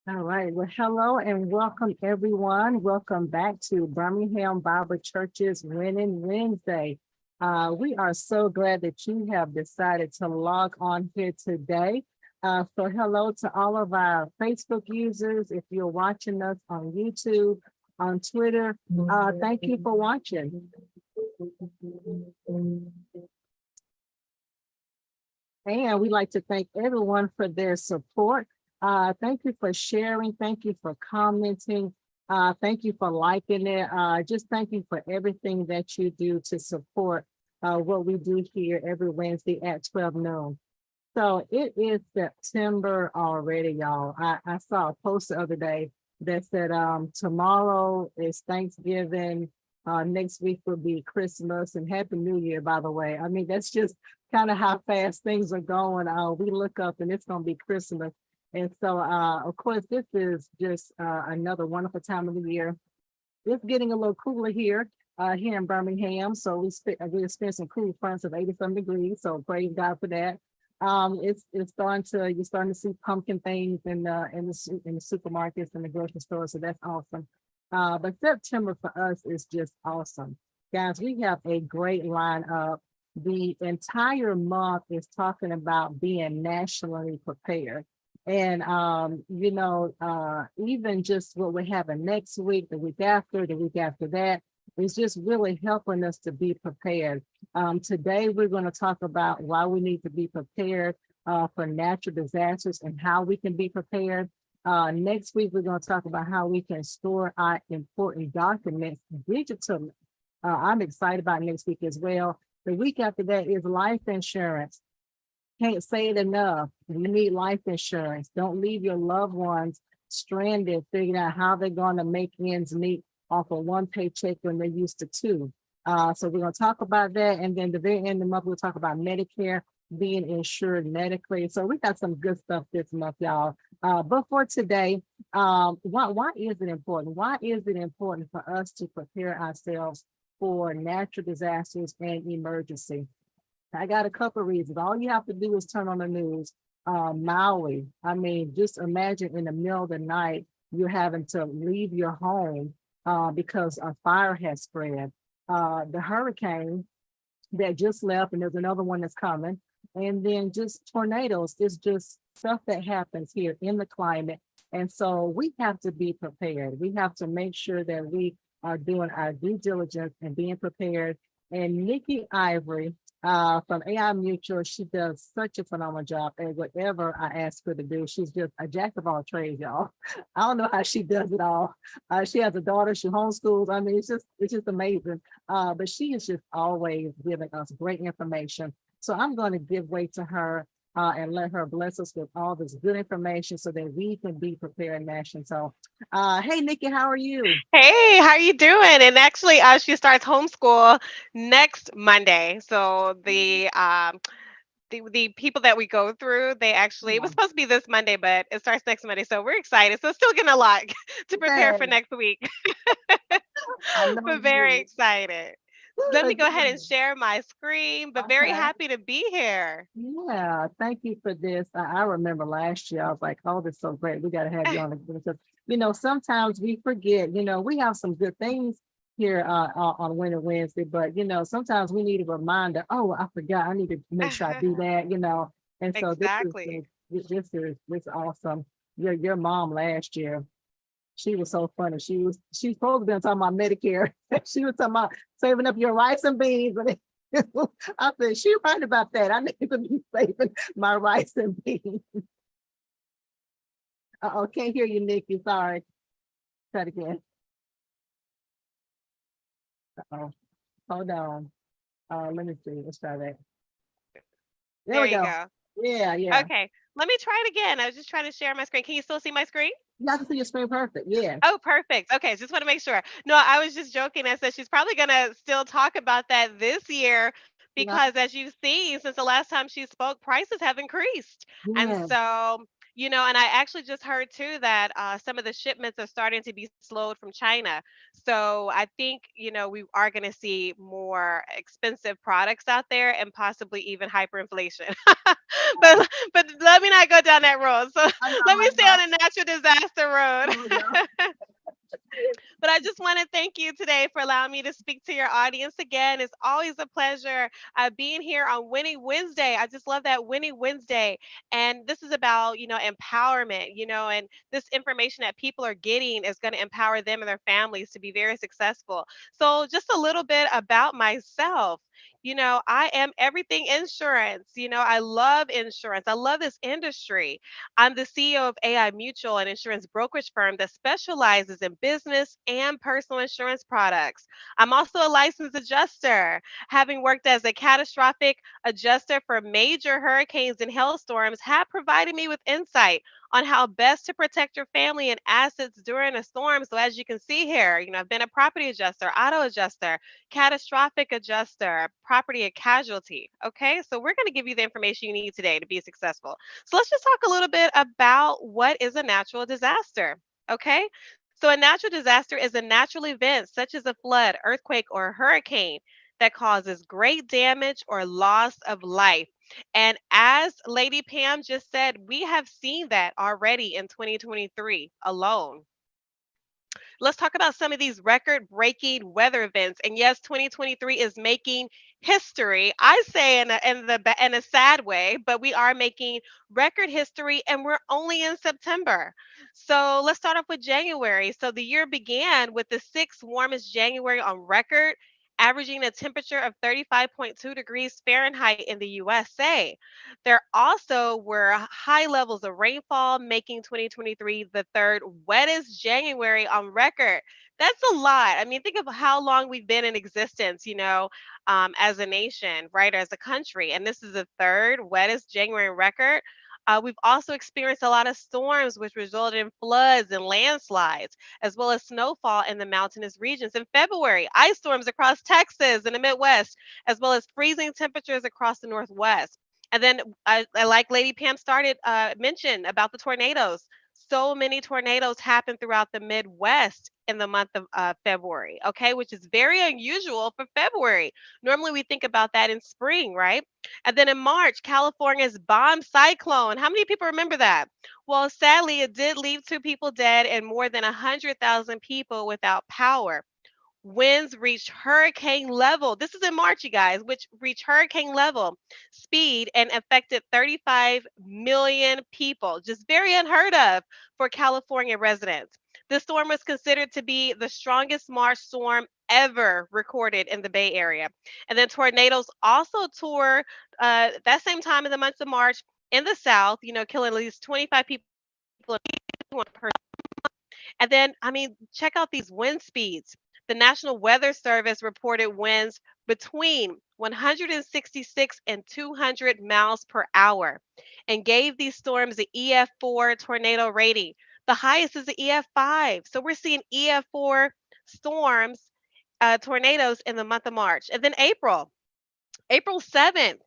All right. Well, hello and welcome everyone. Welcome back to Birmingham Bible Church's Winning Wednesday. We are so glad that you have decided to log on here today. So hello to all of our Facebook users. If you're watching us on YouTube, on Twitter, thank you for watching. And we'd like to thank everyone for their support. Thank you for sharing. Thank you for commenting. Thank you for liking it. Just thank you for everything that you do to support what we do here every Wednesday at 12 noon. So it is September already, y'all. I saw a post the other day that said tomorrow is Thanksgiving. Next week will be Christmas and Happy New Year, by the way. I mean, that's just kind of how fast things are going. We look up and it's gonna be Christmas. And so of course this is just another wonderful time of the year. It's getting a little cooler here in Birmingham. So we experiencing cool fronts of 80 some degrees. So praise God for that. It's starting to you're starting to see pumpkin things in the supermarkets and the grocery stores. So that's awesome. But September for us is just awesome. Guys, we have a great lineup. The entire month is talking about being nationally prepared. And even just what we're having next week, the week after that, is just really helping us to be prepared. Today, we're going to talk about why we need to be prepared for natural disasters and how we can be prepared. Next week, we're going to talk about how we can store our important documents digitally. I'm excited about next week as well. The week after that is life insurance. Can't say it enough. You need life insurance. Don't leave your loved ones stranded, figuring out how they're going to make ends meet off of one paycheck when they're used to two. So we're going to talk about that. And then the very end of the month, we'll talk about Medicare being insured medically. So we got some good stuff this month, y'all. But for today, why is it important? Why is it important for us to prepare ourselves for natural disasters and emergency? I got a couple of reasons. All you have to do is turn on the news. Maui. I mean, just imagine in the middle of the night, you're having to leave your home because a fire has spread. The hurricane that just left, and there's another one that's coming. And then just tornadoes. It's just stuff that happens here in the climate. And so we have to be prepared. We have to make sure that we are doing our due diligence and being prepared. And Nikki Ivory from AI Mutual, she does such a phenomenal job at whatever I ask her to do. She's just a jack of all trades, y'all. I don't know how she does it all. She has a daughter, she homeschools. I mean, it's just amazing. But she is just always giving us great information. So I'm going to give way to her and let her bless us with all this good information so that we can be prepared in action. So, hey, Nikki, how are you? Hey, how you doing? And actually, she starts homeschool next Monday. So the people that we go through, they actually it was Yeah. supposed to be this Monday, but it starts next Monday. So we're excited. So still getting a lot to prepare for Yes, next week, I know but very you. excited. Let me Good, go ahead and good. share my screen, but very Okay. happy to be here. Yeah, thank you for this. I remember last year, I was like, oh, this is so great. We got to have you on again. Because, sometimes we forget, we have some good things here on Winter Wednesday, but, sometimes we need a reminder. Oh, I forgot. I need to make sure I do that. And so Exactly. this is awesome. Your mom last year, she was so funny. She's supposed to be talking about Medicare. She was talking about saving up your rice and beans. I said, she right about that. I need to be saving my rice and beans. Uh-oh, can't hear you, Nikki. Sorry. Try it again. Uh-oh. Hold on. Let me see. Let's try that. There There we you go. go. Yeah, yeah. Okay. Let me try it again. I was just trying to share my screen. Can you still see my screen? You have to see your screen perfect. Yeah. Oh, perfect. Okay, just want to make sure. No, I was just joking. I said she's probably going to still talk about that this year Yeah. because, as you've seen, since the last time she spoke, prices have increased. And Yeah. so And I actually just heard too that some of the shipments are starting to be slowed from China. So I think, we are going to see more expensive products out there and possibly even hyperinflation. Yeah. but let me not go down that road. So I know, let me I stay know. on the natural disaster Oh, yeah. road. But I just want to thank you today for allowing me to speak to your audience again. It's always a pleasure being here on Winning Wednesday. I just love that Winning Wednesday. And this is about, empowerment, and this information that people are getting is going to empower them and their families to be very successful. So, just a little bit about myself. I am everything insurance. I love insurance. I love this industry. I'm the CEO of AI Mutual, an insurance brokerage firm that specializes in business and personal insurance products. I'm also a licensed adjuster, having worked as a catastrophic adjuster for major hurricanes and hailstorms, have provided me with insight on how best to protect your family and assets during a storm. So as you can see here, I've been a property adjuster, auto adjuster, catastrophic adjuster, property and casualty. Okay, so we're going to give you the information you need today to be successful. So let's just talk a little bit about what is a natural disaster. Okay. So a natural disaster is a natural event such as a flood, earthquake, or a hurricane that causes great damage or loss of life. And as Lady Pam just said, we have seen that already in 2023 alone. Let's talk about some of these record breaking weather events. And yes, 2023 is making history. I say in a sad way, but we are making record history and we're only in September. So let's start off with January. So the year began with the sixth warmest January on record, averaging a temperature of 35.2 degrees Fahrenheit in the USA. There also were high levels of rainfall, making 2023 the third wettest January on record. That's a lot. I mean, think of how long we've been in existence, as a nation, right, as a country. And this is the third wettest January record. We've also experienced a lot of storms, which resulted in floods and landslides, as well as snowfall in the mountainous regions. In February, ice storms across Texas and the Midwest, as well as freezing temperatures across the Northwest. And then I like Lady Pam started mentioned about the tornadoes. So many tornadoes happen throughout the Midwest in the month of February, okay, which is very unusual for February. Normally we think about that in spring, right? And then in March, California's bomb cyclone. How many people remember that? Well, sadly, it did leave 2 people dead and more than 100,000 people without power. Winds reached hurricane level. This is in March, you guys, which reached hurricane level speed and affected 35 million people. Just very unheard of for California residents. The storm was considered to be the strongest March storm ever recorded in the Bay Area. And then tornadoes also tore that same time in the month of March in the South, killing at least 25 people and then, I mean, check out these wind speeds. The National Weather Service reported winds between 166 and 200 miles per hour and gave these storms an EF4 tornado rating. The highest is the EF5. So we're seeing EF4 storms, tornadoes in the month of March. And then April 7th,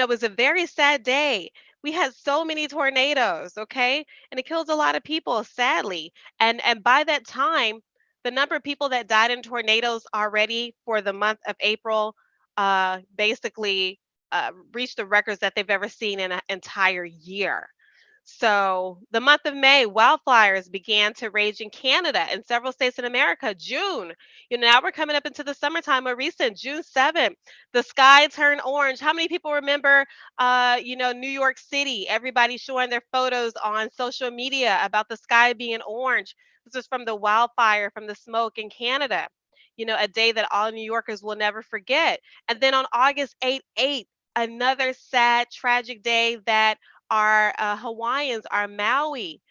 was a very sad day. We had so many tornadoes, okay? And it kills a lot of people, sadly. And by that time, the number of people that died in tornadoes already for the month of April basically reached the records that they've ever seen in an entire year. So, the month of May, wildfires began to rage in Canada and several states in America. June, now we're coming up into the summertime. More recent, June 7th, the sky turned orange. How many people remember, New York City? Everybody showing their photos on social media about the sky being orange. This is from the wildfire, from the smoke in Canada. A day that all New Yorkers will never forget. And then on August 8th, another sad, tragic day that our Hawaiians, our Maui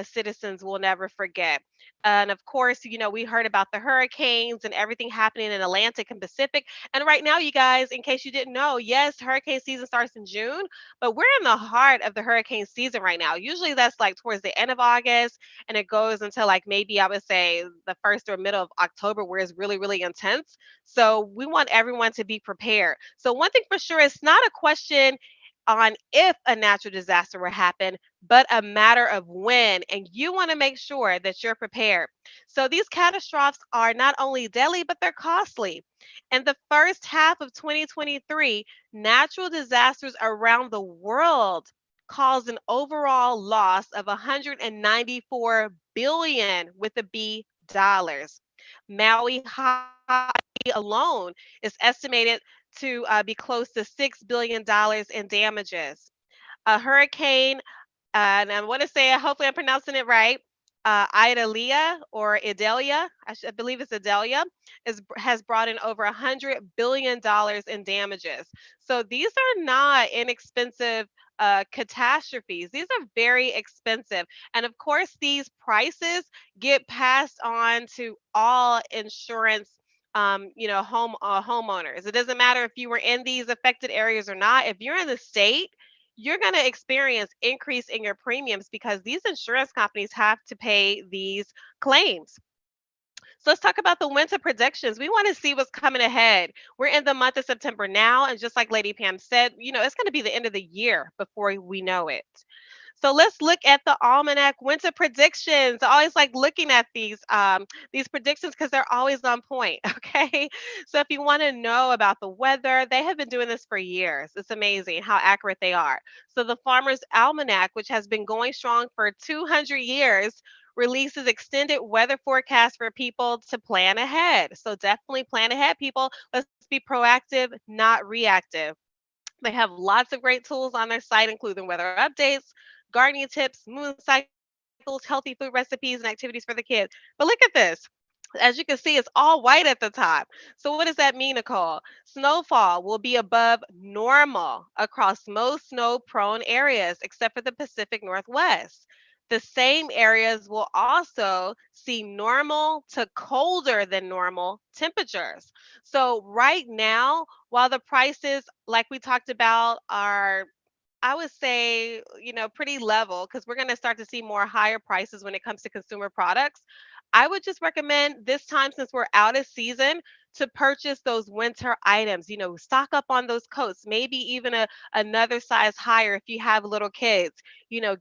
citizens will never forget. And of course, we heard about the hurricanes and everything happening in Atlantic and Pacific. And right now, you guys, in case you didn't know, yes, hurricane season starts in June, but we're in the heart of the hurricane season right now. Usually that's like towards the end of August and it goes until like maybe I would say the first or middle of October where it's really, really intense. So we want everyone to be prepared. So one thing for sure, it's not a question on if a natural disaster will happen, but a matter of when. And you want to make sure that you're prepared. So these catastrophes are not only deadly, but they're costly. In the first half of 2023, natural disasters around the world caused an overall loss of 194 billion with a B dollars. Maui, Hawaii alone is estimated to be close to $6 billion in damages. A hurricane, and I want to say, hopefully I'm pronouncing it right, Idalia or Idalia, I believe it's Idalia, has brought in over $100 billion in damages. So these are not inexpensive catastrophes. These are very expensive. And of course, these prices get passed on to all insurance. Homeowners. It doesn't matter if you were in these affected areas or not. If you're in the state, you're going to experience increase in your premiums because these insurance companies have to pay these claims. So let's talk about the winter predictions. We want to see what's coming ahead. We're in the month of September now, and just like Lady Pam said, it's going to be the end of the year before we know it. So let's look at the almanac winter predictions. I always like looking at these predictions because they're always on point. Okay, so if you want to know about the weather, they have been doing this for years. It's amazing how accurate they are. So the Farmer's Almanac, which has been going strong for 200 years, releases extended weather forecasts for people to plan ahead. So definitely plan ahead, people. Let's be proactive, not reactive. They have lots of great tools on their site, including weather updates, gardening tips, moon cycles, healthy food recipes, and activities for the kids. But look at this. As you can see, it's all white at the top. So what does that mean, Nicole? Snowfall will be above normal across most snow-prone areas, except for the Pacific Northwest. The same areas will also see normal to colder than normal temperatures. So right now, while the prices, like we talked about, are, I would say, pretty level because we're going to start to see more higher prices when it comes to consumer products. I would just recommend this time, since we're out of season, to purchase those winter items. Stock up on those coats, maybe even another size higher if you have little kids.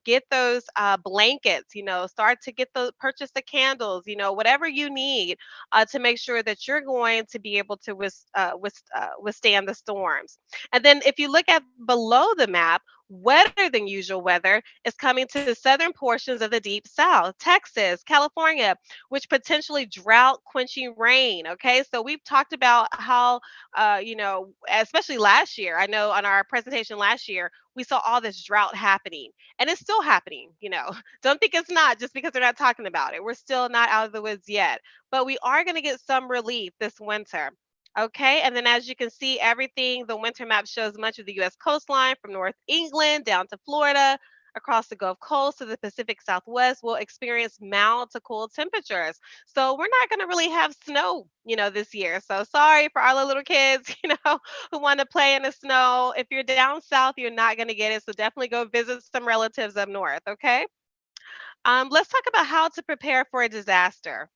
Get those blankets. Start to get purchase the candles. Whatever you need to make sure that you're going to be able to withstand the storms. And then if you look at below the map, wetter than usual weather is coming to the southern portions of the deep south, Texas, California, which potentially drought quenching rain. Okay, so we've talked about how, especially last year, I know on our presentation last year, we saw all this drought happening, and it's still happening. Don't think it's not just because they're not talking about it. We're still not out of the woods yet, but we are going to get some relief this winter. Okay, and then as you can see, the winter map shows much of the US coastline from North England down to Florida, across the Gulf Coast to the Pacific Southwest will experience mild to cool temperatures. So we're not going to really have snow, this year. So sorry for all the little kids, who want to play in the snow. If you're down south, you're not going to get it. So definitely go visit some relatives up north, okay? Let's talk about how to prepare for a disaster.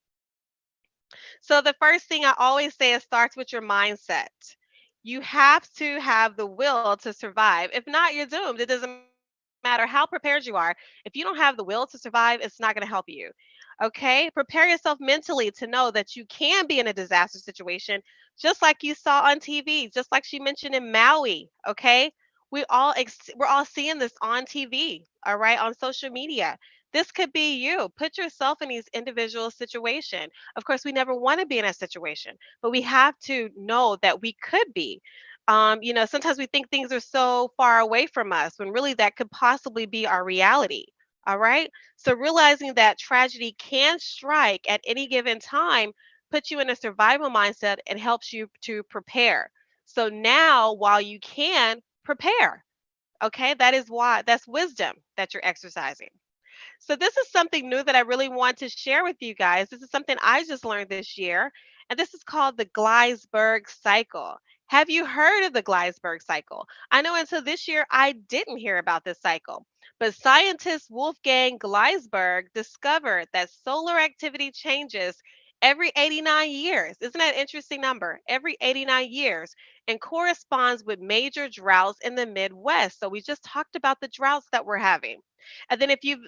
So the first thing I always say, it starts with your mindset. You have to have the will to survive. If not, you're doomed. It doesn't matter how prepared you are. If you don't have the will to survive, it's not going to help you. Okay? Prepare yourself mentally to know that you can be in a disaster situation, just like you saw on TV, just like she mentioned in Maui. Okay? We're all seeing this on TV, all right, on social media. This could be you. Put yourself in these individual situations. Of course, we never want to be in a situation, but we have to know that we could be. Sometimes we think things are so far away from us when really that could possibly be our reality. All right. So realizing that tragedy can strike at any given time puts you in a survival mindset and helps you to prepare. So now, while you can prepare, okay, that's wisdom that you're exercising. So this is something new that I really want to share with you guys. This is something I just learned this year, and this is called the Gleisberg cycle. Have you heard of the Gleisberg cycle? I know until this year I didn't hear about this cycle, but scientist Wolfgang Gleisberg discovered that solar activity changes every 89 years. Isn't that an interesting number? Every 89 years, and corresponds with major droughts in the Midwest. So we just talked about the droughts that we're having. And then if you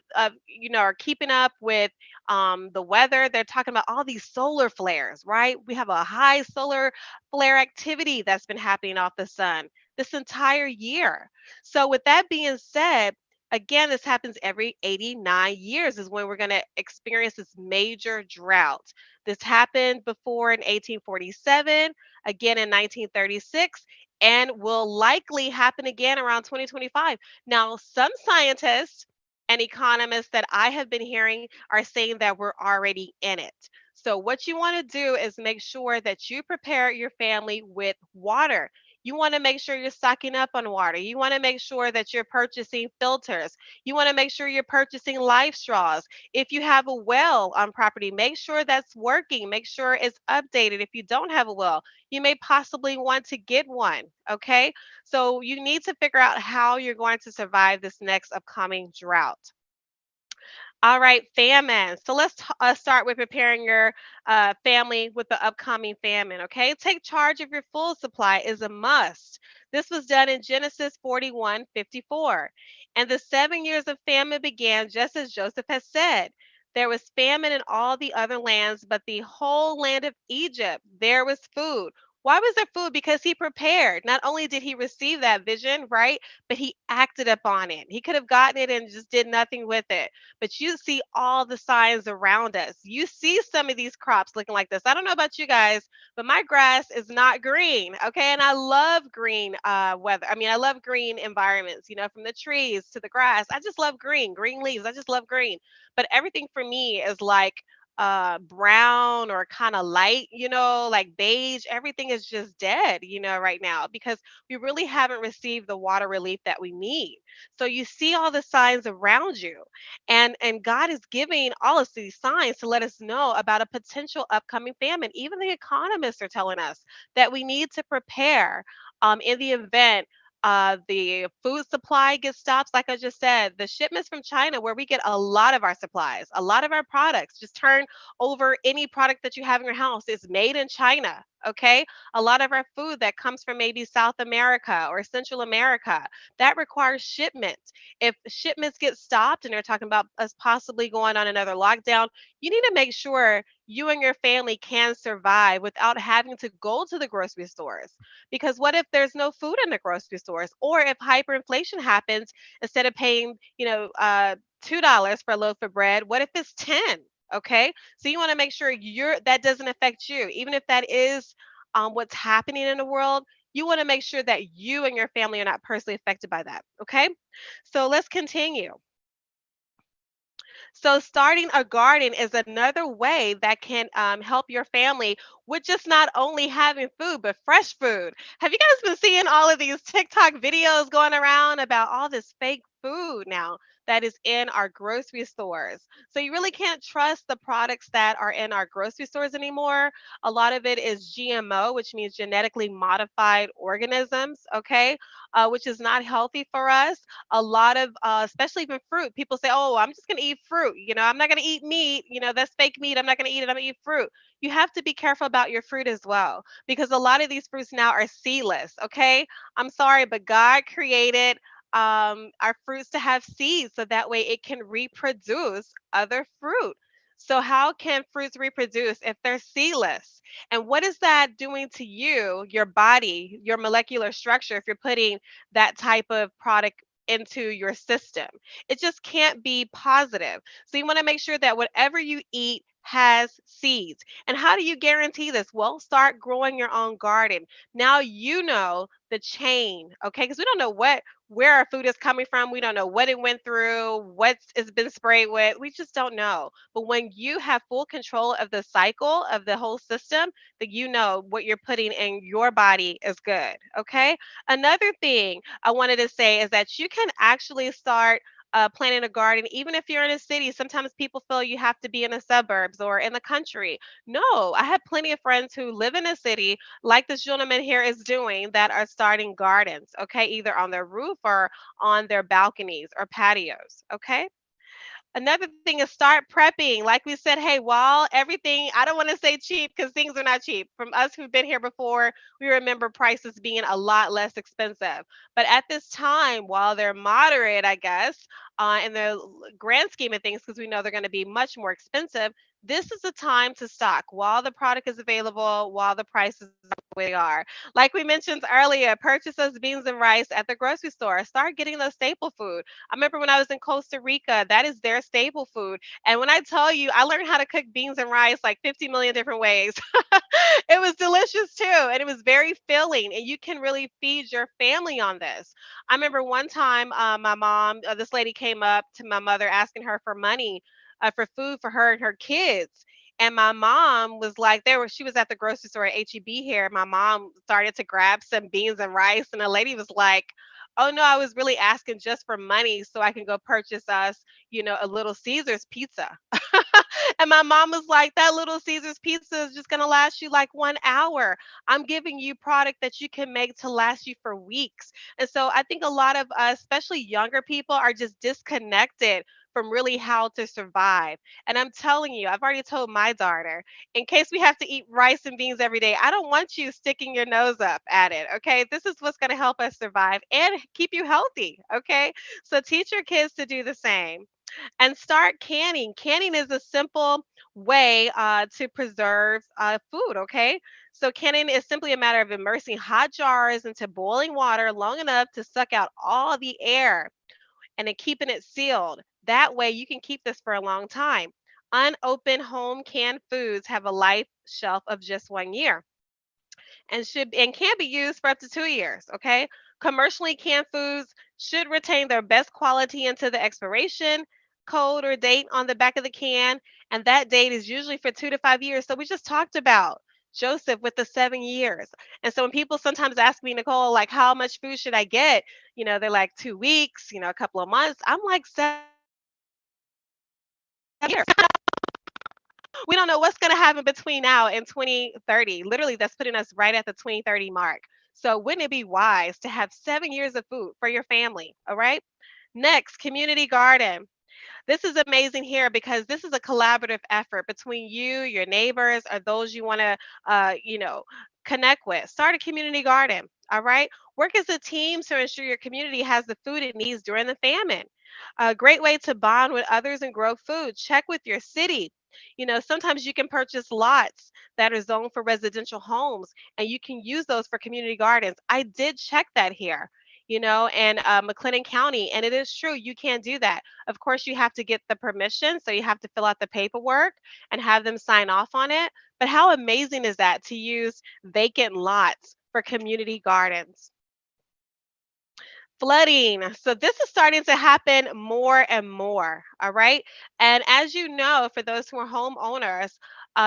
are keeping up with the weather, they're talking about all these solar flares, right? We have a high solar flare activity that's been happening off the sun this entire year. So with that being said, again, this happens every 89 years is when we're going to experience this major drought. This happened before in 1847, again in 1936, and will likely happen again around 2025. Now, some scientists and economists that I have been hearing are saying that we're already in it. So, what you want to do is make sure that you prepare your family with water. You want to make sure you're stocking up on water. You want to make sure that you're purchasing filters. You want to make sure you're purchasing life straws. If you have a well on property, make sure that's working. Make sure it's updated. If you don't have a well, you may possibly want to get one. Okay. So you need to figure out how you're going to survive this next upcoming drought. All right, famine. So let's start with preparing your family with the upcoming famine. Okay, take charge of your food supply is a must. This was done in Genesis 41:54. And the 7 years of famine began just as Joseph has said. There was famine in all the other lands, but the whole land of Egypt, there was food. Why was there food? Because he prepared. Not only did he receive that vision, right, but he acted upon it. He could have gotten it and just did nothing with it, but you see all the signs around us. You see some of these crops looking like this. I don't know about you guys, but my grass is not green. Okay. And I love green weather. I mean, I love green environments, from the trees to the grass. I just love green leaves. I just love green. But everything for me is like brown or kind of light, like beige. Everything is just dead, right now because we really haven't received the water relief that we need. So you see all the signs around you, and God is giving all of these signs to let us know about a potential upcoming famine. Even the economists are telling us that we need to prepare in the event the food supply gets stopped. Like I just said, the shipments from China, where we get a lot of our supplies, a lot of our products, just turn over any product that you have in your house is made in China. Okay. A lot of our food that comes from maybe South America or Central America, that requires shipment. If shipments get stopped and they're talking about us possibly going on another lockdown, you need to make sure you and your family can survive without having to go to the grocery stores. Because what if there's no food in the grocery stores? Or if hyperinflation happens, instead of paying, $2 for a loaf of bread, what if it's 10? Okay. So you want to make sure that doesn't affect you. Even if that is what's happening in the world, you want to make sure that you and your family are not personally affected by that. Okay. So let's continue. So starting a garden is another way that can help your family with just not only having food, but fresh food. Have you guys been seeing all of these TikTok videos going around about all this fake food now that is in our grocery stores? So you really can't trust the products that are in our grocery stores anymore. A lot of it is GMO, which means genetically modified organisms, okay, which is not healthy for us. A lot of especially even fruit, people say, oh, I'm just going to eat fruit, I'm not going to eat meat, that's fake meat, I'm not going to eat it, I'm going to eat fruit. You have to be careful about your fruit as well, because a lot of these fruits now are seedless. Okay, I'm sorry, but God created our fruits to have seeds so that way it can reproduce other fruit. So how can fruits reproduce if they're seedless? And what is that doing to you, your body, your molecular structure, if you're putting that type of product into your system? It just can't be positive. So you want to make sure that whatever you eat has seeds. And how do you guarantee this? Well, start growing your own garden. Now you know the chain, okay? Because we don't know where our food is coming from. We don't know what it went through, what it's been sprayed with. We just don't know. But when you have full control of the cycle of the whole system, that you know what you're putting in your body is good, okay? Another thing I wanted to say is that you can actually start planting a garden, even if you're in a city. Sometimes people feel you have to be in the suburbs or in the country. No, I have plenty of friends who live in a city, like this gentleman here is doing, that are starting gardens, okay, either on their roof or on their balconies or patios, okay? Another thing is start prepping. Like we said, hey, while everything, I don't want to say cheap because things are not cheap. From us who've been here before, we remember prices being a lot less expensive. But at this time, while they're moderate, I guess, in the grand scheme of things, because we know they're going to be much more expensive, this is the time to stock while the product is available, while the prices are the way they are. Like we mentioned earlier, purchase those beans and rice at the grocery store. Start getting those staple food. I remember when I was in Costa Rica, that is their staple food. And when I tell you, I learned how to cook beans and rice like 50 million different ways. It was delicious too. And it was very filling. And you can really feed your family on this. I remember one time my mom, this lady came up to my mother asking her for money for food for her and her kids. And my mom was like, she was at the grocery store at HEB here. My mom started to grab some beans and rice. And the lady was like, oh no, I was really asking just for money so I can go purchase us, a little Caesar's pizza. And my mom was like, that little Caesar's pizza is just going to last you like 1 hour. I'm giving you product that you can make to last you for weeks. And so I think a lot of us, especially younger people, are just disconnected from really how to survive. And I'm telling you, I've already told my daughter, in case we have to eat rice and beans every day, I don't want you sticking your nose up at it. Okay. This is what's going to help us survive and keep you healthy. Okay. So teach your kids to do the same and start canning. Canning is a simple way to preserve food, okay? So, canning is simply a matter of immersing hot jars into boiling water long enough to suck out all the air and then keeping it sealed. That way, you can keep this for a long time. Unopened home canned foods have a life shelf of just 1 year and can be used for up to 2 years. Okay, commercially canned foods should retain their best quality until the expiration code or date on the back of the can, and that date is usually for 2 to 5 years. So we just talked about Joseph with the 7 years. And so when people sometimes ask me, Nicole, like how much food should I get? They're like 2 weeks, a couple of months. I'm like 7 years. We don't know what's going to happen between now and 2030. Literally, that's putting us right at the 2030 mark. So, wouldn't it be wise to have 7 years of food for your family? All right. Next, community garden. This is amazing here because this is a collaborative effort between you, your neighbors, or those you want to, connect with. Start a community garden. All right. Work as a team to ensure your community has the food it needs during the famine. A great way to bond with others and grow food. Check with your city. Sometimes you can purchase lots that are zoned for residential homes and you can use those for community gardens. I did check that here. And McLennan County. And it is true, you can do that. Of course, you have to get the permission. So you have to fill out the paperwork and have them sign off on it. But how amazing is that to use vacant lots for community gardens? Flooding. So this is starting to happen more and more. All right. And as you know, for those who are homeowners,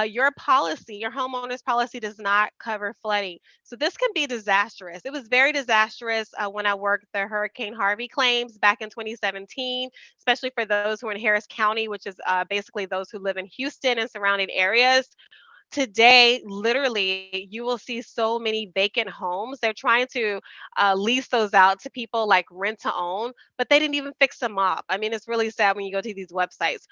your homeowner's policy does not cover flooding. So this can be disastrous. It was very disastrous when I worked the Hurricane Harvey claims back in 2017, especially for those who are in Harris County, which is basically those who live in Houston and surrounding areas. Today, literally, you will see so many vacant homes. They're trying to lease those out to people like rent to own, but they didn't even fix them up. I mean, it's really sad when you go to these websites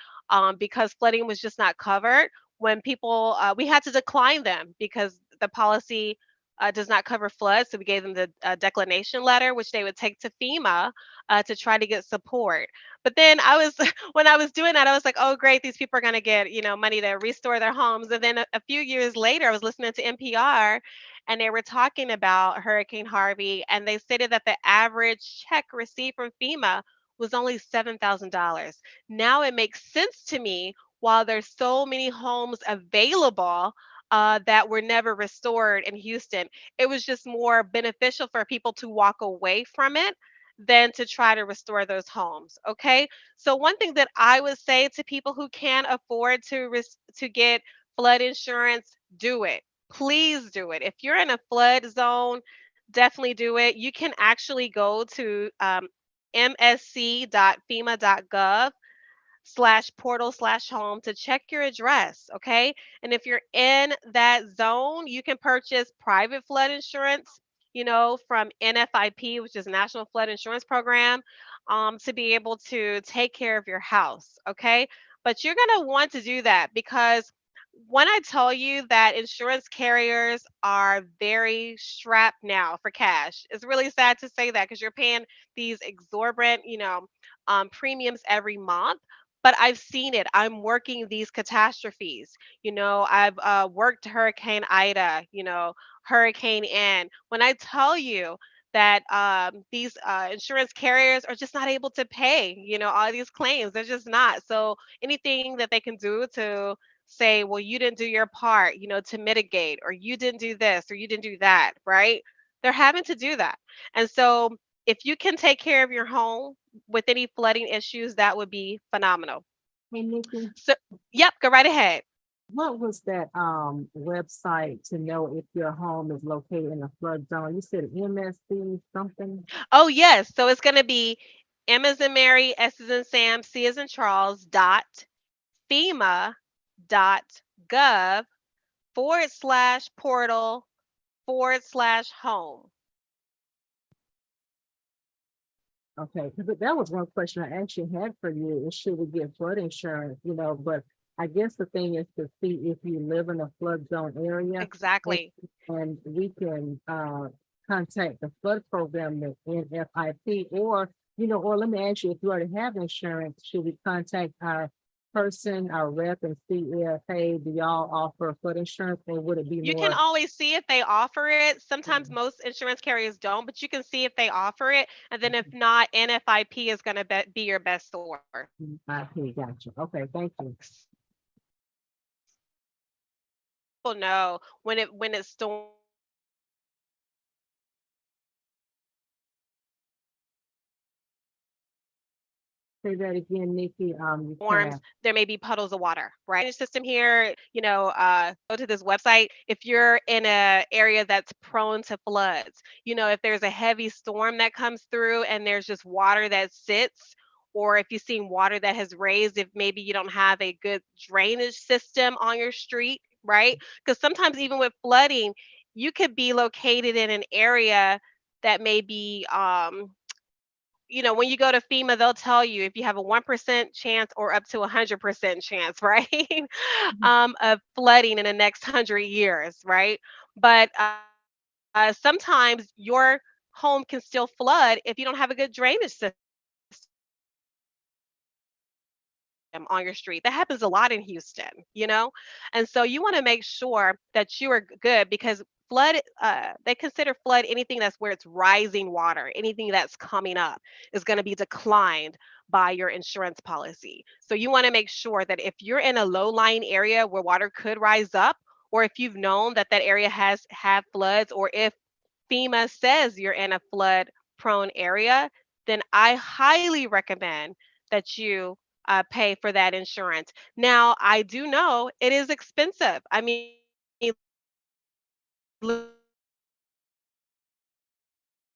because flooding was just not covered. When people, we had to decline them because the policy does not cover floods. So we gave them the declination letter, which they would take to FEMA to try to get support. But then when I was doing that, I was like, oh, great, these people are going to get, money to restore their homes. And then a few years later, I was listening to NPR and they were talking about Hurricane Harvey. And they stated that the average check received from FEMA was only $7,000. Now it makes sense to me while there's so many homes available that were never restored in Houston. It was just more beneficial for people to walk away from it than to try to restore those homes. Okay. So one thing that I would say to people who can afford to get flood insurance, do it. Please do it. If you're in a flood zone, definitely do it. You can actually go to msc.fema.gov/portal/home to check your address. Okay. And if you're in that zone, you can purchase private flood insurance from NFIP, which is National Flood Insurance Program, to be able to take care of your house. Okay. But you're going to want to do that because when I tell you that insurance carriers are very strapped now for cash, it's really sad to say that because you're paying these exorbitant, premiums every month. But I've seen it. I'm working these catastrophes. I've worked Hurricane Ida, Hurricane N. When I tell you that these insurance carriers are just not able to pay, all these claims, they're just not. So anything that they can do to say, well, you didn't do your part, to mitigate, or you didn't do this, or you didn't do that, right? They're having to do that. And so if you can take care of your home with any flooding issues, that would be phenomenal. Hey, Nikki, So, yep, go right ahead. what was that website to know if your home is located in a flood zone? You said MSC something? Oh, yes. So it's going to be M as in Mary, S as in Sam, C as in Charles, FEMA.gov /portal/home. Okay, because that was one question I actually had for you, is should we get flood insurance, but I guess the thing is to see if you live in a flood zone area, and, Exactly. and we can contact the flood program, the NFIP, or let me ask you, if you already have insurance, should we contact our person, our rep, and see if, hey, do y'all offer flood insurance, or would it be You can more? always see if they offer it. Sometimes most insurance carriers don't, but you can see if they offer it. And then if not, NFIP is going to be your best source. I gotcha. Okay, thank you. People know when it Say that again, Nikki. You storms, can. there may be puddles of water, right? System here, go to this website. If you're in a area that's prone to floods, if there's a heavy storm that comes through and there's just water that sits, or if you've seen water that has raised, if maybe you don't have a good drainage system on your street, right? Because sometimes even with flooding, you could be located in an area that may be when you go to FEMA, they'll tell you if you have a 1% chance or up to 100% chance, right? Of flooding in the next 100 years, right? But sometimes your home can still flood if you don't have a good drainage system on your street. That happens a lot in Houston. And so you want to make sure that you are good because they consider flood anything that's where it's rising water, anything that's coming up is going to be declined by your insurance policy. So you want to make sure that if you're in a low-lying area where water could rise up, or if you've known that that area has had floods, or if FEMA says you're in a flood prone area, then I highly recommend that you pay for that insurance. Now, I do know it is expensive. I mean, literally,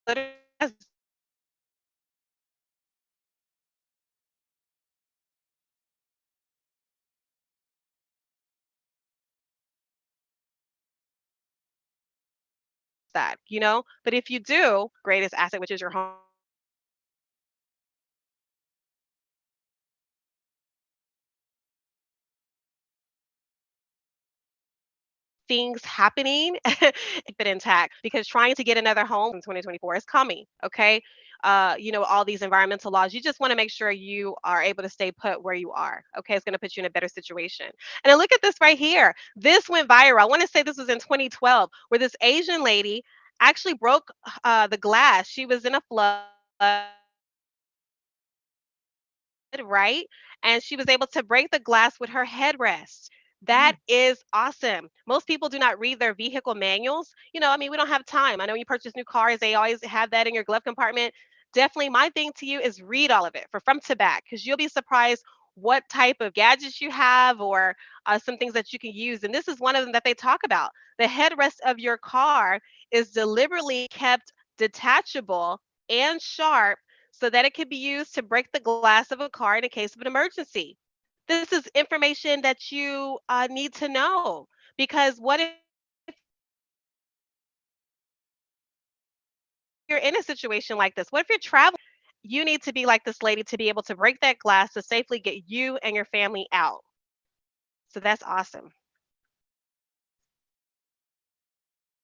but if you do, greatest asset, which is your home. Things happening, keep it intact because trying to get another home in 2024 is coming. Okay. All these environmental laws, you just want to make sure you are able to stay put where you are. Okay. It's going to put you in a better situation. And then look at this right here. This went viral. I want to say this was in 2012, where this Asian lady actually broke the glass. She was in a flood, right? And she was able to break the glass with her headrest. That is awesome. Most people do not read their vehicle manuals. I mean, we don't have time. I know you purchase new cars, they always have that in your glove compartment. Definitely, my thing to you is read all of it for front to back because you'll be surprised what type of gadgets you have or some things that you can use. And this is one of them that they talk about. The headrest of your car is deliberately kept detachable and sharp so that it can be used to break the glass of a car in a case of an emergency. This is information that you need to know because what if you're in a situation like this? What if you're traveling? You need to be like this lady to be able to break that glass to safely get you and your family out. So that's awesome.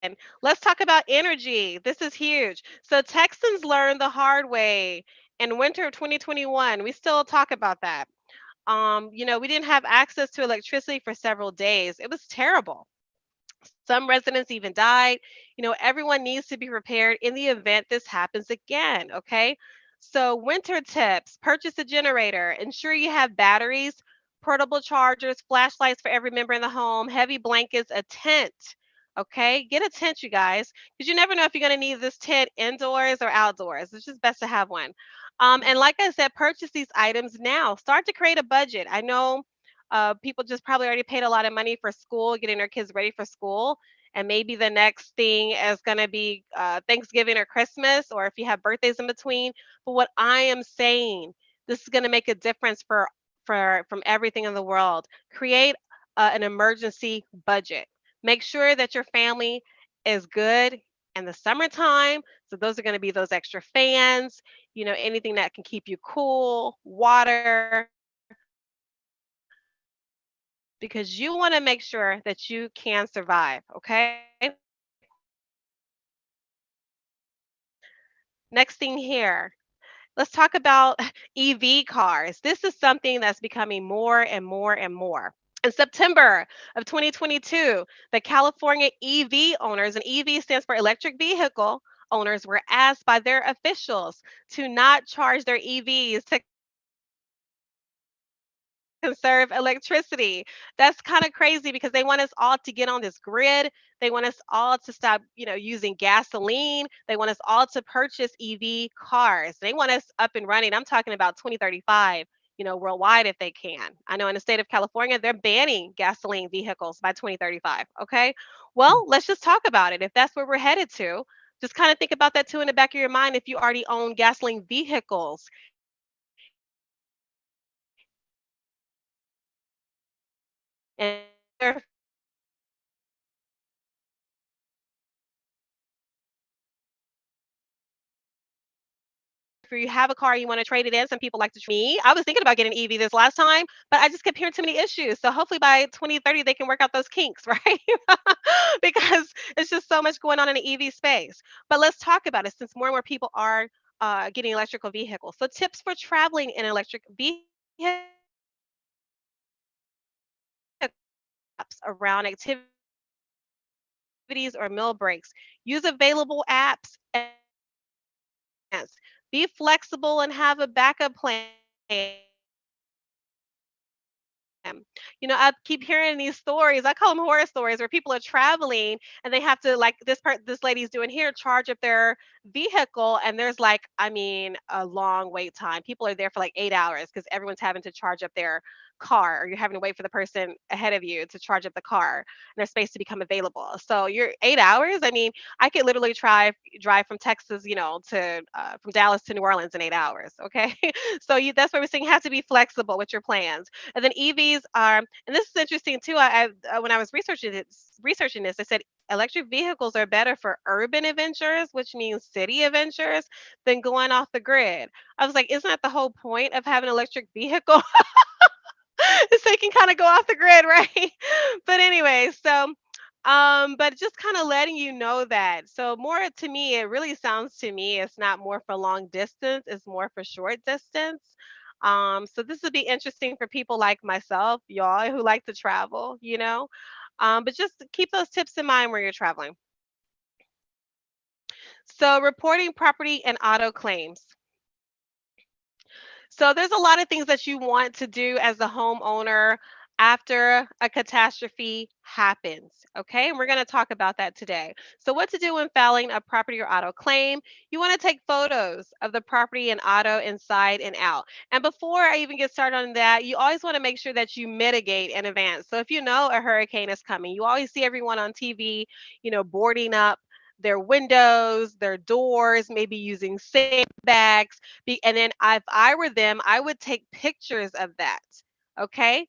And let's talk about energy. This is huge. So Texans learned the hard way in winter of 2021. We still talk about that. We didn't have access to electricity for several days. It was terrible. Some residents even died. Everyone needs to be prepared in the event this happens again, okay? So, winter tips: purchase a generator, ensure you have batteries, portable chargers, flashlights for every member in the home, heavy blankets, a tent. Okay, get a tent, you guys, because you never know if you're going to need this tent indoors or outdoors. It's just best to have one. And like I said, purchase these items now. Start to create a budget. I know people just probably already paid a lot of money for school, getting their kids ready for school. And maybe the next thing is going to be Thanksgiving or Christmas, or if you have birthdays in between. But what I am saying, this is going to make a difference for from everything in the world. Create an emergency budget. Make sure that your family is good in the summertime. So those are going to be those extra fans, anything that can keep you cool, water, because you want to make sure that you can survive, okay? Next thing here, let's talk about EV cars. This is something that's becoming more and more and more. In September of 2022, the California EV owners, and EV stands for electric vehicle owners, were asked by their officials to not charge their EVs to conserve electricity. That's kind of crazy because they want us all to get on this grid. They want us all to stop, using gasoline. They want us all to purchase EV cars. They want us up and running. I'm talking about 2035, worldwide if they can. I know in the state of California, they're banning gasoline vehicles by 2035. Okay. Well, let's just talk about it. If that's where we're headed to, just kind of think about that too in the back of your mind. If you already own gasoline vehicles, and if you have a car, you want to trade it in. Some people like to me. I was thinking about getting an EV this last time, but I just kept hearing too many issues. So hopefully by 2030 they can work out those kinks, right? Because it's just so much going on in the EV space. But let's talk about it since more and more people are getting electrical vehicles. So tips for traveling in electric vehicles around activities or meal breaks. Use available apps and be flexible and have a backup plan. I keep hearing these stories. I call them horror stories where people are traveling and they have to, like this lady's doing here, charge up their vehicle, and there's like, I mean, a long wait time. People are there for like 8 hours because everyone's having to charge up their car, or you're having to wait for the person ahead of you to charge up the car and their space to become available. So you're 8 hours. I mean, I could literally drive from Texas, to from Dallas to New Orleans in 8 hours. Okay, so that's why we're saying you have to be flexible with your plans. And then EVs are, and this is interesting too. When I was researching this, I said electric vehicles are better for urban adventures, which means city adventures, than going off the grid. I was like, isn't that the whole point of having an electric vehicle? So you can kind of go off the grid, right? But anyway, so but just kind of letting you know that. So more to me, it really sounds to me it's not more for long distance, it's more for short distance. So this would be interesting for people like myself, y'all, who like to travel. But just keep those tips in mind when you're traveling. So reporting property and auto claims. So there's a lot of things that you want to do as a homeowner after a catastrophe happens. Okay, and we're going to talk about that today. So, what to do when filing a property or auto claim? You want to take photos of the property and auto inside and out. And before I even get started on that, you always want to make sure that you mitigate in advance. So, if you know a hurricane is coming, you always see everyone on TV, boarding up their windows, their doors, maybe using sandbags. And then if I were them, I would take pictures of that. Okay.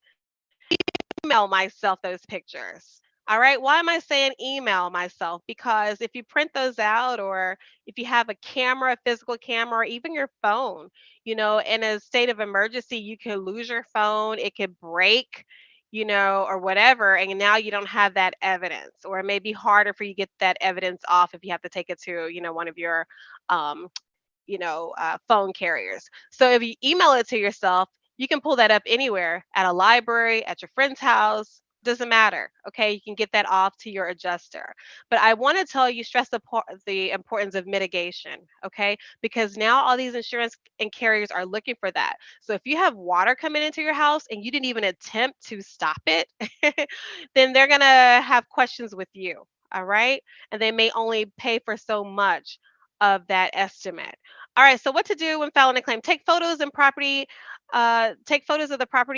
Email myself those pictures. All right. Why am I saying email myself? Because if you print those out, or if you have a camera, a physical camera, or even your phone, in a state of emergency, you can lose your phone, it could break, or whatever. And now you don't have that evidence, or it may be harder for you to get that evidence off if you have to take it to, one of your um, phone carriers. So if you email it to yourself, you can pull that up anywhere, at a library, at your friend's house, doesn't matter. Okay, you can get that off to your adjuster. But I want to tell you, stress the importance of mitigation. Okay, because now all these insurance and carriers are looking for that. So if you have water coming into your house and you didn't even attempt to stop it, then they're going to have questions with you. All right, and they may only pay for so much of that estimate. All right, so what to do when filing a claim? Take photos of the property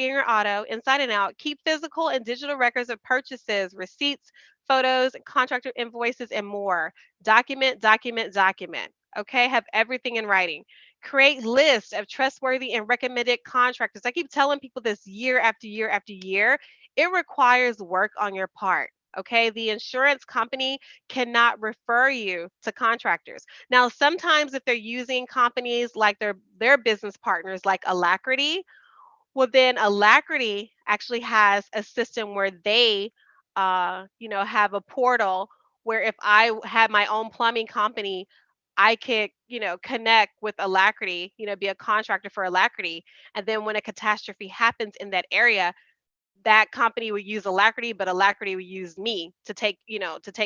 in your auto, inside and out. Keep physical and digital records of purchases, receipts, photos, contractor invoices, and more. Document, document, document. Okay, have everything in writing. Create lists of trustworthy and recommended contractors. I keep telling people this year after year after year. It requires work on your part. Okay, the insurance company cannot refer you to contractors. Now, sometimes if they're using companies like their business partners like Alacrity, well, then Alacrity actually has a system where they, have a portal where if I had my own plumbing company, I could, connect with Alacrity, be a contractor for Alacrity. And then when a catastrophe happens in that area, that company would use Alacrity, but Alacrity would use me to take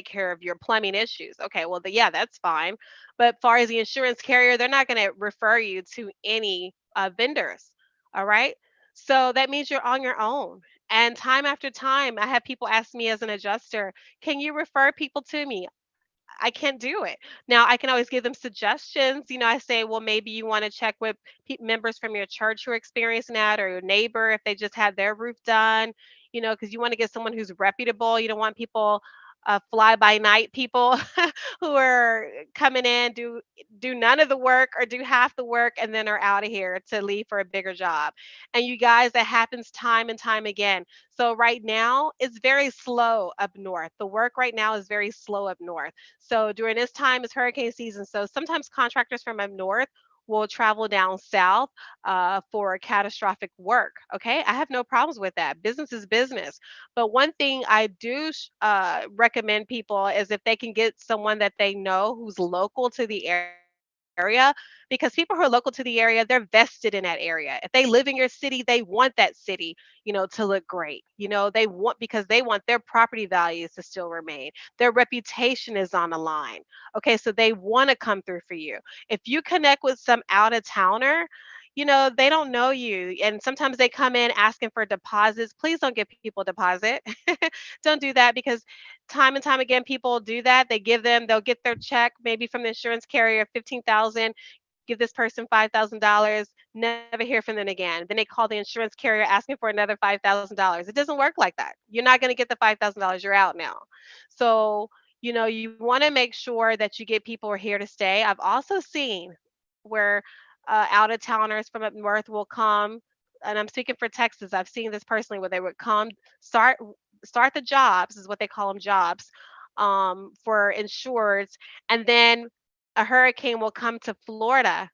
care of your plumbing issues. Okay, well, yeah, that's fine. But far as the insurance carrier, they're not going to refer you to any vendors. All right. So that means you're on your own. And time after time, I have people ask me as an adjuster, can you refer people to me? I can't do it. Now, I can always give them suggestions. I say, well, maybe you want to check with members from your church who are experiencing that, or your neighbor if they just had their roof done, because you want to get someone who's reputable. You don't want people, fly by night people who are coming in, do none of the work or do half the work and then are out of here to leave for a bigger job. And you guys, that happens time and time again. So right now, it's very slow up north. The work right now is very slow up north. So during this time is hurricane season. So sometimes contractors from up north will travel down south for catastrophic work. Okay, I have no problems with that. Business is business. But one thing I do recommend people is if they can get someone that they know who's local to the area, because people who are local to the area, they're vested in that area. If they live in your city, they want that city, to look great. They want, because they want their property values to still remain. Their reputation is on the line. Okay, so they want to come through for you. If you connect with some out of towner, they don't know you. And sometimes they come in asking for deposits. Please don't give people deposit. Don't do that, because time and time again, people do that. They'll get their check maybe from the insurance carrier, 15,000, give this person $5,000, never hear from them again. Then they call the insurance carrier asking for another $5,000. It doesn't work like that. You're not going to get the $5,000. You're out now. So, you want to make sure that you get people who are here to stay. I've also seen where out of towners from up north will come, and I'm speaking for Texas. I've seen this personally where they would come, start start the jobs, is what they call them, jobs, for insureds, and then a hurricane will come to Florida,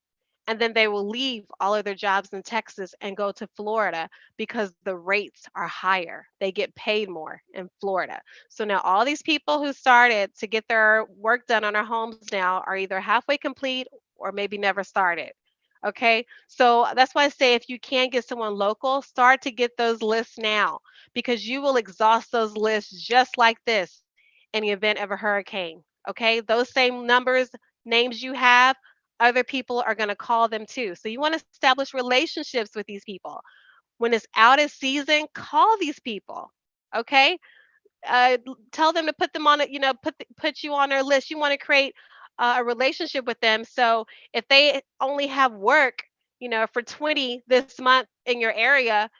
and then they will leave all of their jobs in Texas and go to Florida because the rates are higher. They get paid more in Florida. So now all these people who started to get their work done on our homes now are either halfway complete or maybe never started. Okay, so that's why I say if you can get someone local, start to get those lists now, because you will exhaust those lists just like this in the event of a hurricane. Okay, those same numbers, names you have, other people are going to call them too. So you want to establish relationships with these people. When it's out of season, call these people. Okay, tell them to put them on it, put you on their list. You want to create a relationship with them. So if they only have work, for 20 this month in your area,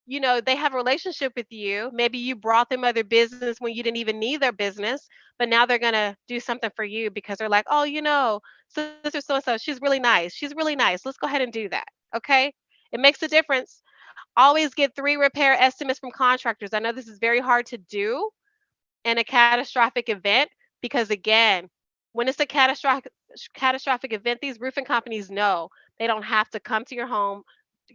they have a relationship with you. Maybe you brought them other business when you didn't even need their business, but now they're going to do something for you because they're like, oh, sister so and so, she's really nice. She's really nice. Let's go ahead and do that. Okay. It makes a difference. Always get 3 repair estimates from contractors. I know this is very hard to do, in a catastrophic event, because again, when it's a catastrophic event, these roofing companies know they don't have to come to your home,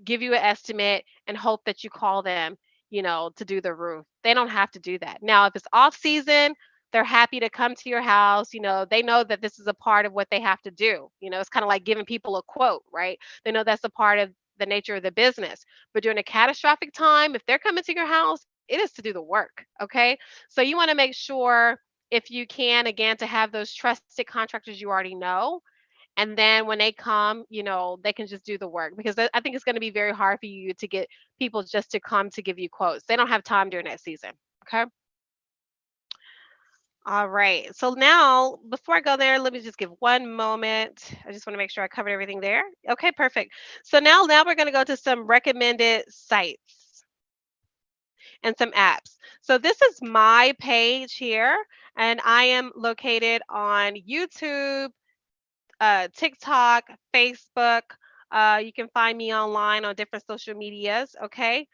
give you an estimate, and hope that you call them, to do the roof. They don't have to do that. Now, if it's off season, they're happy to come to your house. They know that this is a part of what they have to do. It's kind of like giving people a quote, right? They know that's a part of the nature of the business. But during a catastrophic time, if they're coming to your house, it is to do the work. Okay. So you want to make sure, if you can, again, to have those trusted contractors you already know, and then when they come, they can just do the work, because I think it's going to be very hard for you to get people just to come to give you quotes. They don't have time during that season. Okay. All right. So now, before I go there, let me just give one moment. I just want to make sure I covered everything there. Okay, perfect. So now we're going to go to some recommended sites and some apps. So this is my page here, and I am located on YouTube, TikTok, Facebook. You can find me online on different social medias. Okay.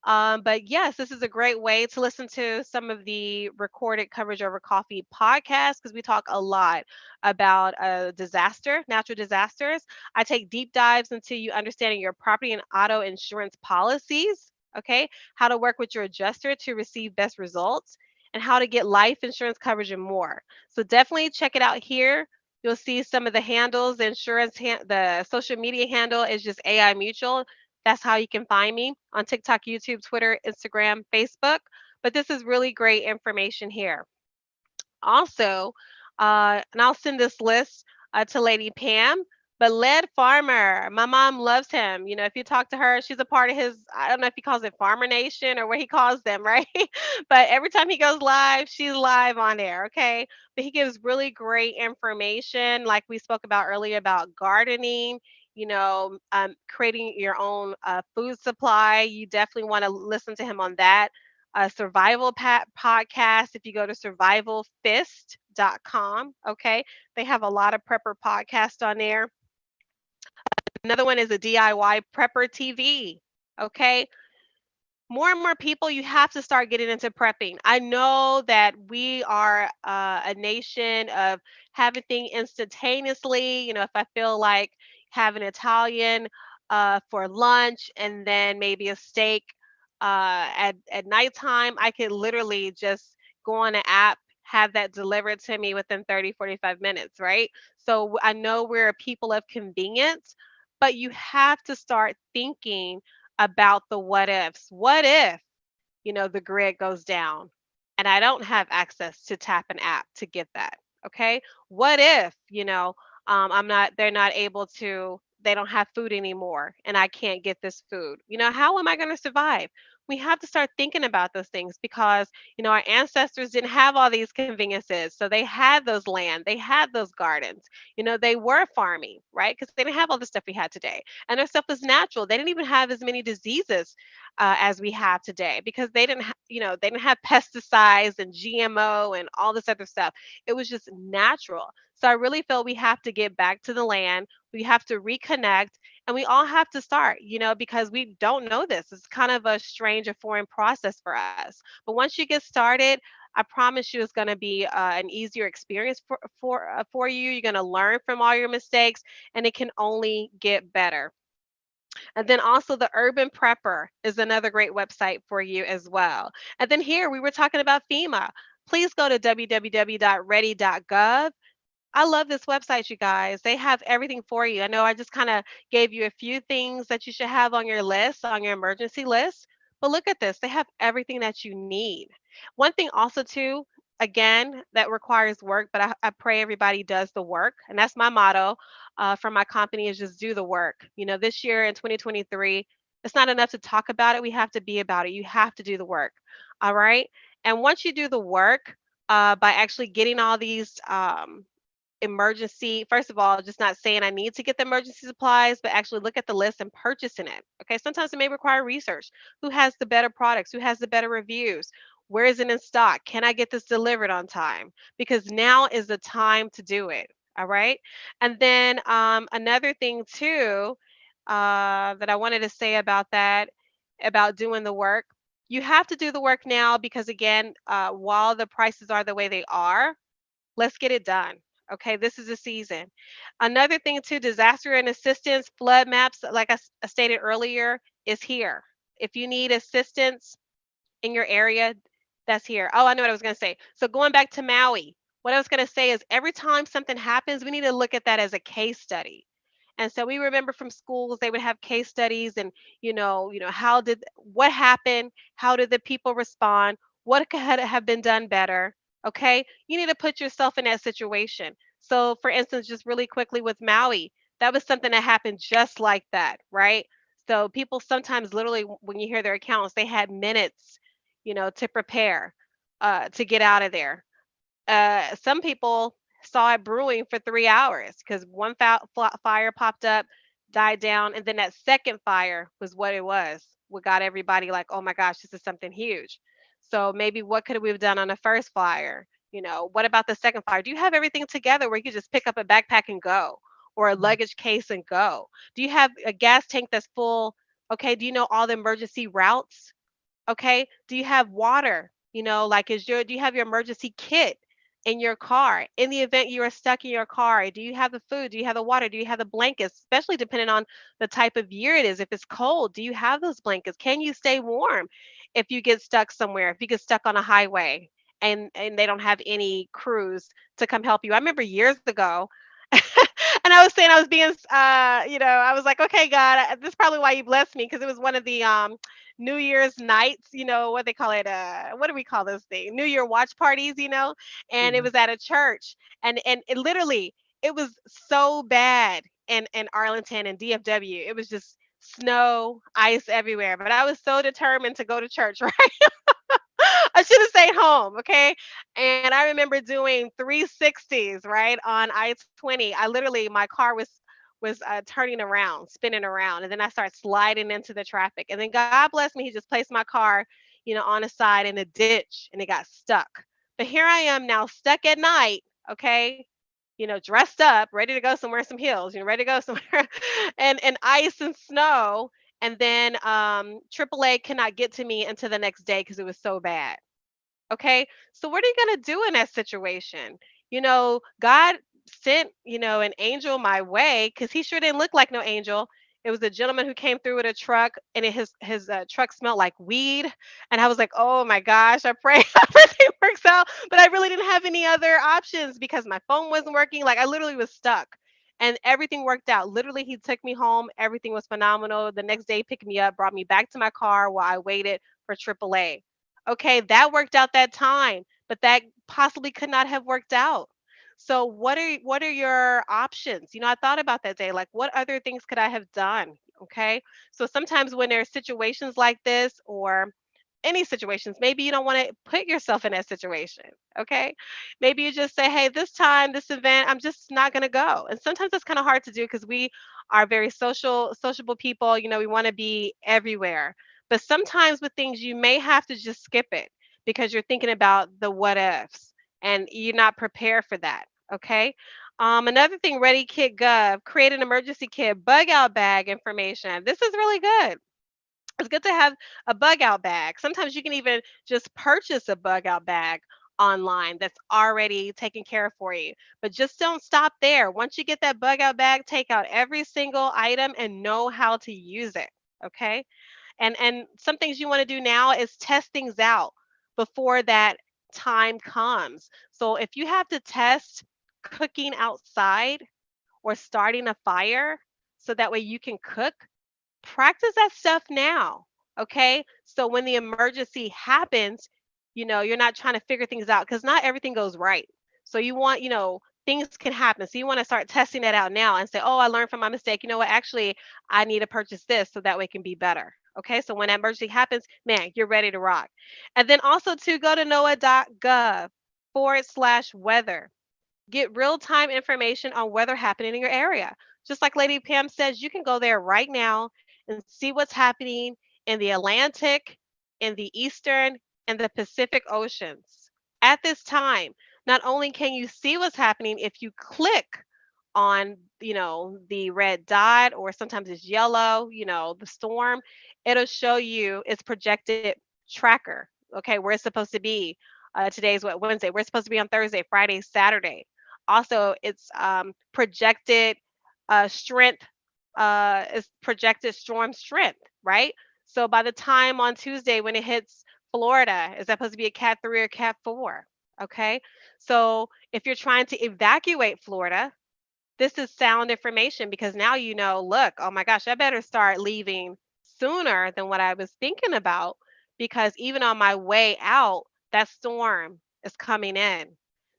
But yes, this is a great way to listen to some of the recorded Coverage Over Coffee podcasts, because we talk a lot about natural disasters. I take deep dives into you understanding your property and auto insurance policies. Okay. How to work with your adjuster to receive best results, and how to get life insurance coverage and more. So definitely check it out here. You'll see some of the handles, the social media handle is just AI Mutual. That's how you can find me on TikTok, YouTube, Twitter, Instagram, Facebook. But this is really great information here. Also, and I'll send this list to Lady Pam. But Led Farmer, my mom loves him. If you talk to her, she's a part of his, I don't know if he calls it Farmer Nation or what he calls them, right? But every time he goes live, she's live on there, okay? But he gives really great information, like we spoke about earlier, about gardening, creating your own food supply. You definitely want to listen to him on that. A podcast. If you go to survivalfist.com, okay, they have a lot of prepper podcasts on there. Another one is a DIY prepper TV. Okay, more and more people, you have to start getting into prepping. I know that we are a nation of having things instantaneously. If I feel like having Italian for lunch, and then maybe a steak at nighttime, I could literally just go on an app, have that delivered to me within 30, 45 minutes, right? So I know we're a people of convenience, but you have to start thinking about the what ifs. What if, the grid goes down and I don't have access to tap an app to get that? Okay. What if, they're not able to, they don't have food anymore and I can't get this food? How am I going to survive? We have to start thinking about those things, because, our ancestors didn't have all these conveniences. So they had those land, they had those gardens, they were farming, right? Because they didn't have all the stuff we had today. And their stuff was natural. They didn't even have as many diseases as we have today, because they didn't have pesticides and GMO and all this other stuff. It was just natural. So I really feel we have to get back to the land. We have to reconnect, and we all have to start, because we don't know this. It's kind of a strange or foreign process for us. But once you get started, I promise you it's going to be an easier experience for you. You're going to learn from all your mistakes, and it can only get better. And then also the Urban Prepper is another great website for you as well. And then here we were talking about FEMA. Please go to www.ready.gov. I love this website, you guys. They have everything for you. I know I just kind of gave you a few things that you should have on your list, on your emergency list. But look at this. They have everything that you need. One thing also, too, again, that requires work, but I pray everybody does the work. And that's my motto for my company, is just do the work. This year in 2023, it's not enough to talk about it. We have to be about it. You have to do the work. All right. And once you do the work, by actually getting all these emergency, first of all, just not saying I need to get the emergency supplies, but actually look at the list and purchasing it. Okay, sometimes it may require research. Who has the better products? Who has the better reviews? Where is it in stock? Can I get this delivered on time? Because now is the time to do it. All right. And then another thing too, that I wanted to say about that, about doing the work, You have to do the work now because, again, while the prices are the way they are, let's get it done. Okay, this is a season. Another thing too, disaster and assistance, flood maps, like I stated earlier, is here. If you need assistance in your area, that's here. Oh, I know what I was going to say. So going back to Maui, what I was going to say is every time something happens, we need to look at that as a case study. And so we remember from schools they would have case studies and how did what happened, how did the people respond, what could have been done better. Okay? You need to put yourself in that situation. So for instance, just really quickly with Maui, that was something that happened just like that, right? So people sometimes literally when you hear their accounts, they had minutes, to prepare to get out of there. Some people saw it brewing for 3 hours because one fire popped up, died down, and then that second fire was what it was. What got everybody like, oh my gosh, this is something huge. So maybe what could we have done on the first fire? What about the second fire? Do you have everything together where you could just pick up a backpack and go, or a luggage case and go? Do you have a gas tank that's full? Okay, do you know all the emergency routes? Okay. Do you have water? Like do you have your emergency kit in your car? In the event you are stuck in your car, do you have the food? Do you have the water? Do you have the blankets? Especially depending on the type of year it is. If it's cold, do you have those blankets? Can you stay warm if you get stuck somewhere? If you get stuck on a highway and they don't have any crews to come help you. I remember years ago and I was saying I was being I was like, okay, God, this is probably why you blessed me because it was one of the New Year's nights, what they call it, what do we call this thing? New Year watch parties, and it Mhm. was at a church, and it literally it was so bad in Arlington and DFW. It was just snow, ice everywhere. But I was so determined to go to church, right? I should have stayed home, okay? And I remember doing 360s, right, on I-20. I literally, my car was turning around, spinning around, and then I started sliding into the traffic. And then God bless me, He just placed my car, on a side in a ditch, and it got stuck. But here I am now, stuck at night, okay? Dressed up, ready to go somewhere, some hills, ready to go somewhere, and ice and snow. And then AAA cannot get to me until the next day because it was so bad. Okay. So what are you going to do in that situation? God sent, an angel my way because he sure didn't look like no angel. It was a gentleman who came through with a truck and his truck smelled like weed. And I was like, oh my gosh, I pray everything works out. But I really didn't have any other options because my phone wasn't working. Like I literally was stuck. And everything worked out. Literally, he took me home. Everything was phenomenal. The next day, he picked me up, brought me back to my car while I waited for AAA. Okay, that worked out that time, but that possibly could not have worked out. So what are your options? I thought about that day, like what other things could I have done? Okay. So sometimes when there are situations like this or any situations, maybe you don't want to put yourself in that situation. Okay. Maybe you just say, hey, this time, this event, I'm just not going to go. And sometimes it's kind of hard to do because we are very sociable people. We want to be everywhere. But sometimes with things, you may have to just skip it because you're thinking about the what ifs and you're not prepared for that. Okay. Another thing, Ready Kit Gov, create an emergency kit, bug out bag information. This is really good. It's good to have a bug out bag. Sometimes you can even just purchase a bug out bag online that's already taken care of for you. But just don't stop there. Once you get that bug out bag, take out every single item and know how to use it. Okay. And some things you want to do now is test things out before that time comes. So if you have to test cooking outside or starting a fire so that way you can cook, practice that stuff now. Okay. So when the emergency happens, you're not trying to figure things out because not everything goes right. So you want, things can happen. So you want to start testing that out now and say, oh, I learned from my mistake. You know what? Actually, I need to purchase this so that way it can be better. Okay. So when that emergency happens, man, you're ready to rock. And then also to go to noaa.gov/weather. Get real time information on weather happening in your area. Just like Lady Pam says, you can go there right now and see what's happening in the Atlantic, in the Eastern, and the Pacific Oceans. At this time, not only can you see what's happening if you click on, the red dot or sometimes it's yellow, the storm, it'll show you its projected tracker. Okay, where it's supposed to be. Today's what, Wednesday. We're supposed to be on Thursday, Friday, Saturday. Also, it's projected strength. Is projected storm strength, right? So by the time on Tuesday when it hits Florida, is that supposed to be a Cat 3 or Cat 4? Okay, so if you're trying to evacuate Florida, this is sound information because now you know, look, oh my gosh, I better start leaving sooner than what I was thinking about because even on my way out, that storm is coming in.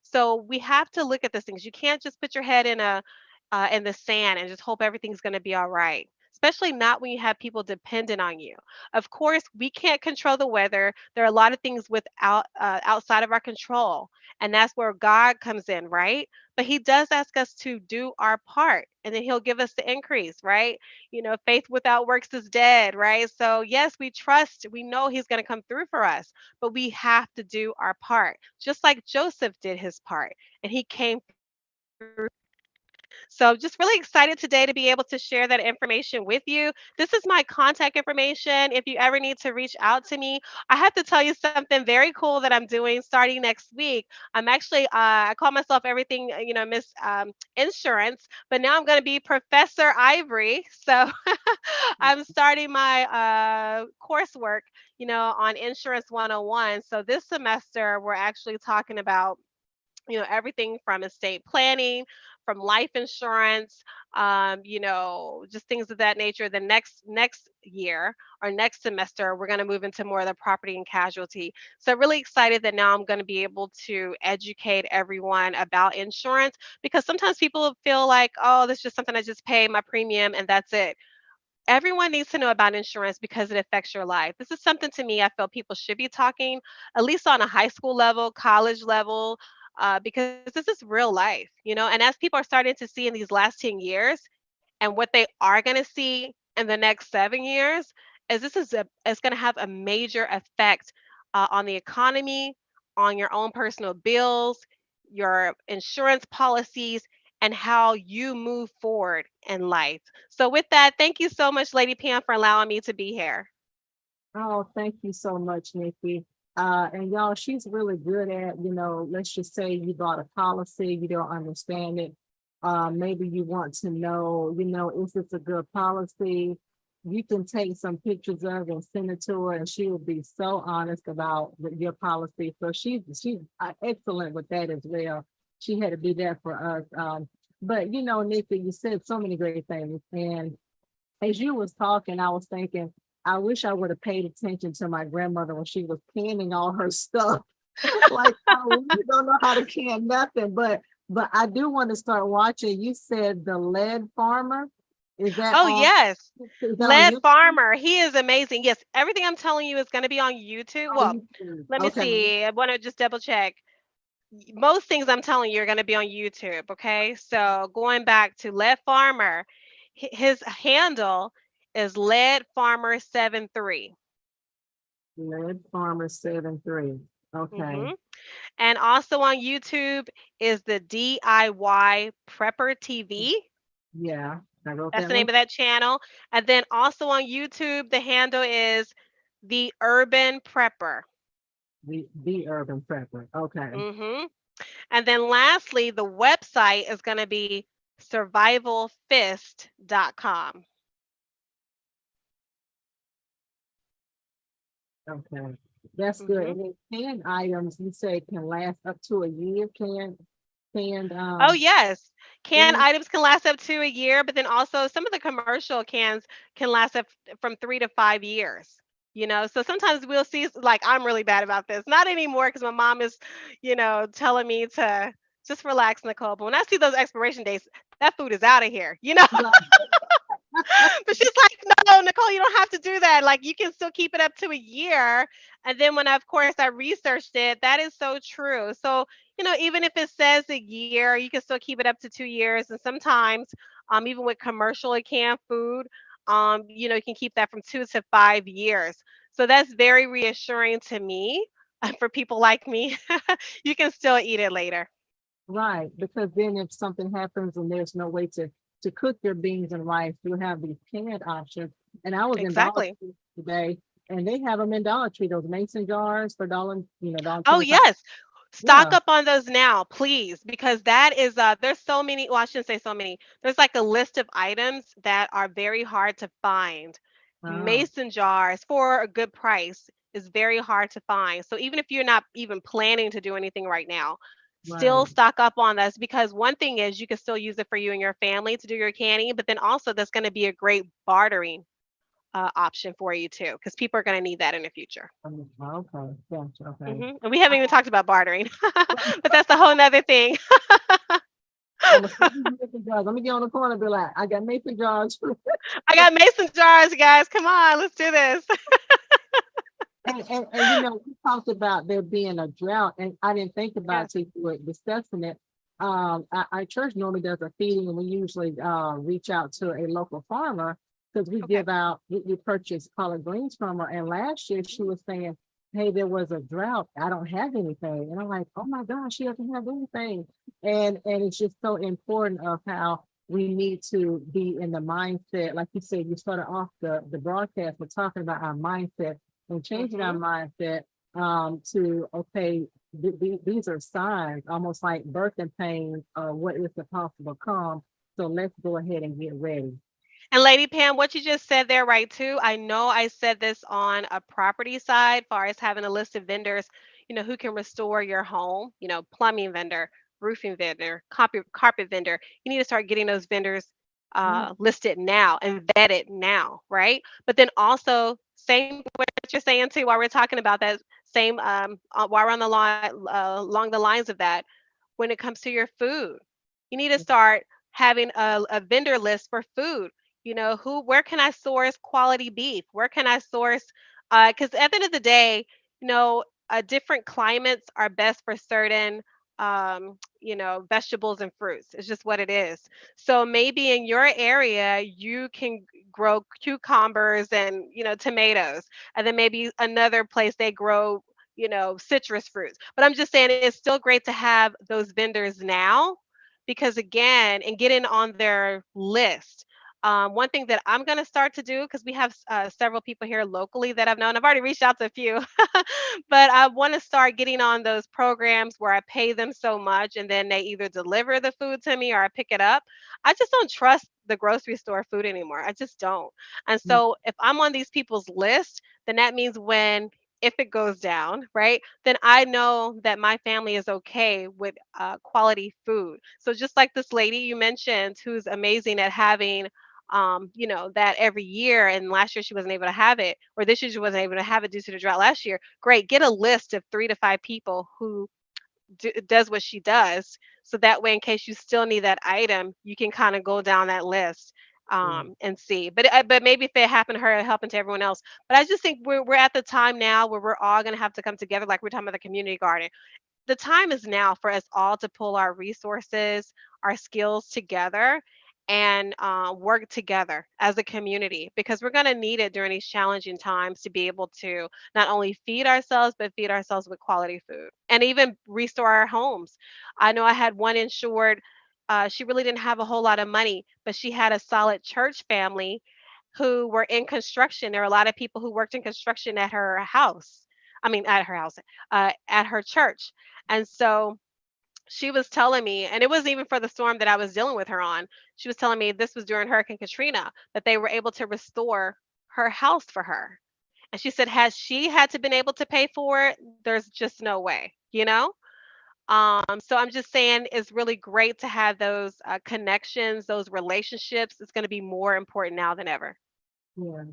So we have to look at these things. You can't just put your head in the sand and just hope everything's going to be all right. Especially not when you have people dependent on you. Of course, we can't control the weather. There are a lot of things outside of our control, and that's where God comes in, right? But he does ask us to do our part and then he'll give us the increase, right? Faith without works is dead, right? So yes, we trust, we know he's going to come through for us, but we have to do our part, just like Joseph did his part and he came through. So just really excited today to be able to share that information with you. This is my contact information. If you ever need to reach out to me, I have to tell you something very cool that I'm doing starting next week. I'm actually, I call myself everything, Miss Insurance, but now I'm going to be Professor Ivory. So I'm starting my coursework, on Insurance 101. So this semester, we're actually talking about everything from estate planning, from life insurance, just things of that nature. The next year or next semester, we're going to move into more of the property and casualty. So really excited that now I'm going to be able to educate everyone about insurance because sometimes people feel like, oh, this is just something I just pay my premium and that's it. Everyone needs to know about insurance because it affects your life. This is something to me I feel people should be talking, at least on a high school level, college level, because this is real life, And as people are starting to see in these last 10 years, and what they are going to see in the next 7 years is it's going to have a major effect on the economy, on your own personal bills, your insurance policies, and how you move forward in life. So with that, thank you so much, Lady Pam, for allowing me to be here. Oh, thank you so much, Nikki. And y'all, she's really good at, let's just say you bought a policy, you don't understand it. Maybe you want to know, if it's a good policy. You can take some pictures of it and send it to her, and she will be so honest about your policy. So she's excellent with that as well. She had to be there for us. But Nikki, you said so many great things, and as you was talking, I was thinking, I wish I would have paid attention to my grandmother when she was canning all her stuff. Like I really don't know how to can nothing, but I do want to start watching. You said the lead farmer. Is that Oh, on yes. is that on Led YouTube? Farmer, he is amazing. Yes, everything I'm telling you is going to be on YouTube. On Well, YouTube. let me Okay. see. I want to just double check. Most things I'm telling you are going to be on YouTube. Okay. So going back to Lead Farmer, his handle is Lead Farmer 73. Lead farmer 73. Okay. Mm-hmm. And also on YouTube is the DIY Prepper TV. Yeah. I wrote That's that the name one. of that channel. And then also on YouTube, the handle is the Urban Prepper. The urban prepper. Okay. Mm-hmm. And then lastly, the website is going to be survivalfist.com. Okay, that's good. Mm-hmm. And then canned items, you say can last up to a year, canned Oh, yes. Canned food. items can last up to a year, but then also some of the commercial cans can last up from 3 to 5 years. So sometimes we'll see, like, I'm really bad about this. Not anymore because my mom is, telling me to just relax, Nicole. But when I see those expiration dates, that food is out of here, Right. But she's like, no, Nicole, you don't have to do that. Like, you can still keep it up to a year. And then when, of course, I researched it, that is so true. So, even if it says a year, you can still keep it up to 2 years. And sometimes, even with commercial and canned food, you can keep that from 2 to 5 years. So that's very reassuring to me. For people like me, you can still eat it later. Right, because then if something happens and there's no way to cook your beans and rice, you have these canned options. And I was in Dollar Exactly. Tree today, And they have them in Dollar Tree, those mason jars for dollar, Oh, $1.25. yes. Stock Yeah. up on those now, please, because that is there's so many, well, I shouldn't say so many. There's like a list of items that are very hard to find. Oh, Mason jars for a good price is very hard to find. So even if you're not even planning to do anything right now, still right. stock up on this, because one thing is you can still use it for you and your family to do your canning, but then also that's going to be a great bartering option for you too, because people are going to need that in the future. Okay. Gotcha. Okay. And we haven't even talked about bartering, but that's a whole nother thing. I'm gonna start using mason jars. Let me get on the corner and be like, I got mason jars. I got mason jars, guys. Come on, let's do this. And we talked about there being a drought, and I didn't think about Yes. it till you were discussing it. Our church normally does a feeding, and we usually reach out to a local farmer because we Okay. give out, we purchase collard greens from her. And last year she was saying, "Hey, there was a drought. I don't have anything." And I'm like, "Oh my gosh, she doesn't have anything." And it's just so important of how we need to be in the mindset. Like you said, you started off the broadcast with talking about our mindset and changing our hmm mindset to okay, these are signs, almost like birthing pains or what is supposed to come. So let's go ahead and get ready. And Lady Pam, what you just said there, right, too. I know I said this on a property side, far as having a list of vendors, who can restore your home, plumbing vendor, roofing vendor, carpet vendor. You need to start getting those vendors Yeah, listed now and vetted now, right? But then also, same what you're saying too, while we're talking about that, same while we're on the line, along the lines of that, when it comes to your food, you need to start having a vendor list for food. Where can I source quality beef? Where can I source? Because at the end of the day, you know, different climates are best for certain, vegetables and fruits. It's just what it is. So maybe in your area, you can grow cucumbers and, tomatoes. And then maybe another place they grow, citrus fruits. But I'm just saying it's still great to have those vendors now, because again, and get in on their list. One thing that I'm going to start to do, because we have several people here locally that I've known, I've already reached out to a few, but I want to start getting on those programs where I pay them so much and then they either deliver the food to me or I pick it up. I just don't trust the grocery store food anymore. I just don't. And yeah, so if I'm on these people's list, then that means if it goes down, right, then I know that my family is okay with quality food. So just like this lady you mentioned, who's amazing at having that every year, and last year she wasn't able to have it, or this year she wasn't able to have it due to the drought last year. Great, get a list of 3 to 5 people who does what she does, so that way in case you still need that item, you can kind of go down that list yeah, and see. But maybe if it happened to her, it happened to everyone else. But I just think we're at the time now where we're all going to have to come together, like we're talking about the community garden. The time is now for us all to pull our resources, our skills together, and work together as a community, because we're going to need it during these challenging times to be able to not only feed ourselves, but feed ourselves with quality food and even restore our homes. I know I had one insured. She really didn't have a whole lot of money, but she had a solid church family who were in construction. There were a lot of people who worked in construction at her house. I mean, at her house, at her church. And so she was telling me, and it wasn't even for the storm that I was dealing with her on. She was telling me this was during Hurricane Katrina that they were able to restore her house for her. And she said, has she had to been able to pay for it? There's just no way. So I'm just saying it's really great to have those connections, those relationships. It's going to be more important now than ever. yeah.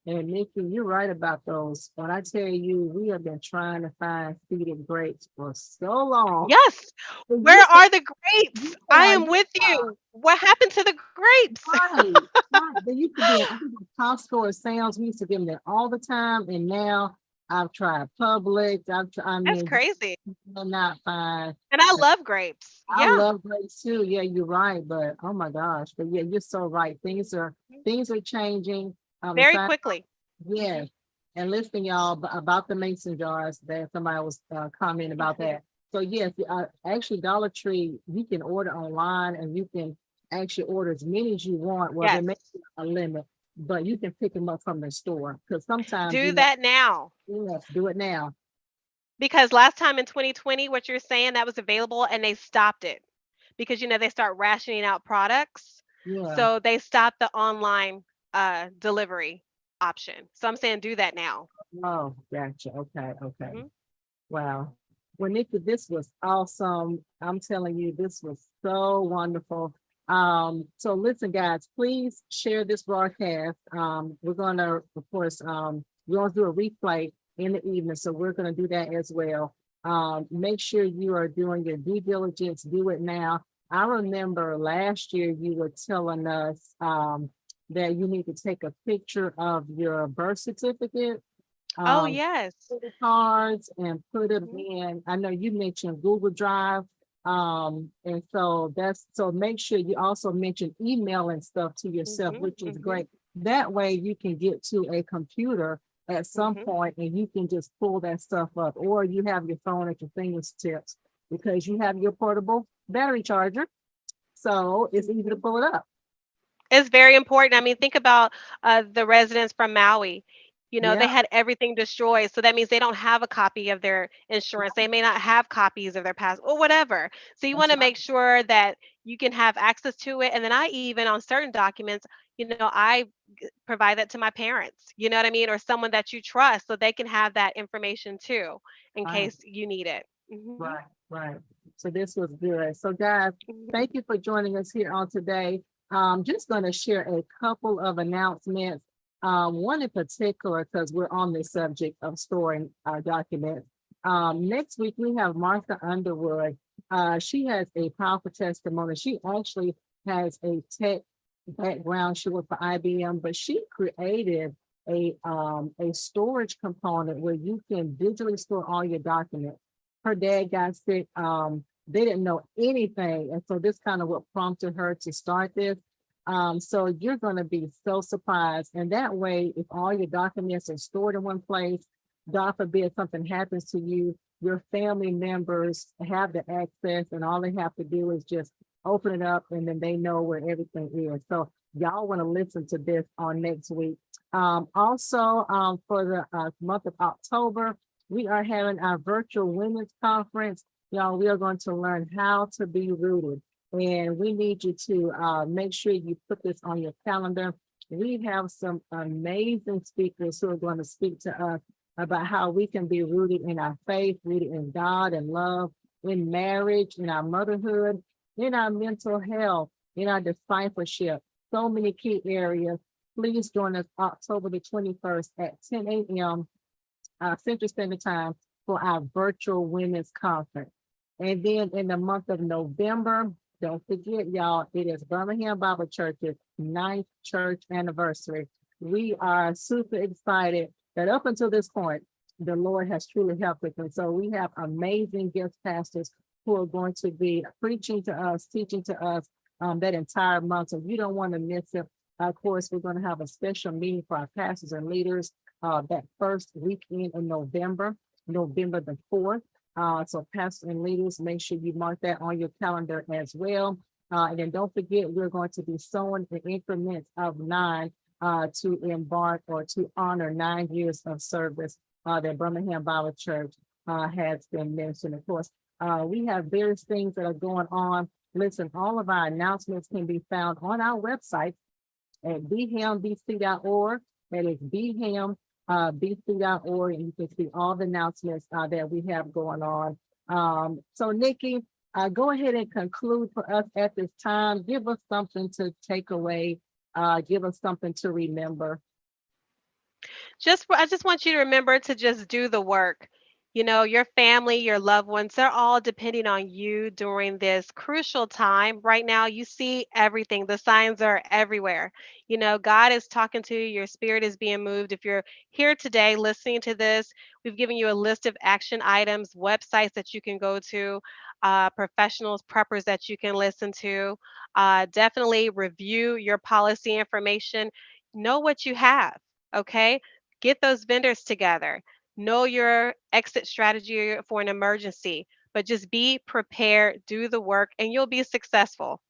And Nikki, you're right about those. When I tell you, we have been trying to find seeded grapes for so long. Yes. It Where used to, are the grapes? I yeah, am with you. What happened to the grapes? right, right. They used to be, I think, at Costco or Sam's. We used to get them there all the time, and now I've tried Publix. I That's mean, crazy. not fine. And I love grapes. I Yeah, love grapes too. Yeah, you're right. But oh my gosh, but yeah, you're so right. Things are changing. The very fact, quickly. yeah. And listening, y'all, about the mason jars, that somebody was commenting about Mhm. that. So yes, actually, Dollar Tree, you can order online, and you can actually order as many as you want. Well, they Yes. make a limit, but you can pick them up from the store because sometimes Do that now. yes, do it now. Because last time in 2020, what you're saying, that was available and they stopped it because, they start rationing out products. Yeah. So they stopped the online delivery option. So I'm saying do that now. Oh, gotcha. Okay. Okay. Hmm. Wow. Well, Nikki, this was awesome. I'm telling you, this was so wonderful. So listen, guys, please share this broadcast. We're gonna, of course, we're gonna do a replay in the evening, so we're gonna do that as well. Make sure you are doing your due diligence. Do it now. I remember last year you were telling us that you need to take a picture of your birth certificate, Oh, um, yes. cards and put them Mhm, in. I know you mentioned Google Drive. And so so make sure you also mention email and stuff to yourself, mhm, which is mhm, great. That way you can get to a computer at some mhm. point and you can just pull that stuff up, or you have your phone at your fingertips because you have your portable battery charger. So it's easy to pull it up. It's very important. I mean, think about the residents from Maui. They Yeah. had everything destroyed. So that means they don't have a copy of their insurance. They may not have copies of their pass or whatever. So you want That's to right. make sure that you can have access to it. And then I even on certain documents, I provide that to my parents, you know what I mean? Or someone that you trust so they can have that information too in Right. case you need it. Hmm. Right, right. So this was good. So guys, thank you for joining us here on today. Just going to share a couple of announcements. One in particular, because we're on the subject of storing our documents. Next week we have Martha Underwood. She has a powerful testimony. She actually has a tech background. She worked for IBM, but she created a storage component where you can digitally store all your documents. Her dad got sick. They didn't know anything. And so this kind of what prompted her to start this. So you're going to be so surprised. And that way, if all your documents are stored in one place, God forbid something happens to you, your family members have the access and all they have to do is just open it up and then they know where everything is. So y'all want to listen to this on next week. Also, for the month of October, we are having our virtual women's conference. Y'all, we are going to learn how to be rooted. And we need you to make sure you put this on your calendar. We have some amazing speakers who are going to speak to us about how we can be rooted in our faith, rooted in God and love, in marriage, in our motherhood, in our mental health, in our discipleship. So many key areas. Please join us October the 21st at 10 a.m. Central Standard Time for our virtual women's conference. And then in the month of November, don't forget, y'all, it is Birmingham Bible Church's 9th church anniversary. We are super excited that up until this point, the Lord has truly helped us. And so we have amazing guest pastors who are going to be preaching to us, teaching to us that entire month. So you don't want to miss it. Of course, we're going to have a special meeting for our pastors and leaders that first weekend in November, November the 4th. So pastors and leaders, make sure you mark that on your calendar as well. And then don't forget, we're going to be sowing in increments of 9 to embark or to honor 9 years of service that Birmingham Bible Church has been mentioned. Of course, we have various things that are going on. Listen, all of our announcements can be found on our website at bhambc.org. That is bhambc.org, and you can see all the announcements that we have going on. So Nikki, go ahead and conclude for us at this time. Give us something to take away. Give us something to remember. I just want you to remember to just do the work. Your family, your loved ones, they're all depending on you during this crucial time. Right now, you see everything. The signs are everywhere. God is talking to you. Your spirit is being moved. If you're here today listening to this, we've given you a list of action items, websites that you can go to, professionals, preppers that you can listen to. Definitely review your policy information. Know what you have. Okay. Get those vendors together. Know your exit strategy for an emergency, but just be prepared, do the work, and you'll be successful.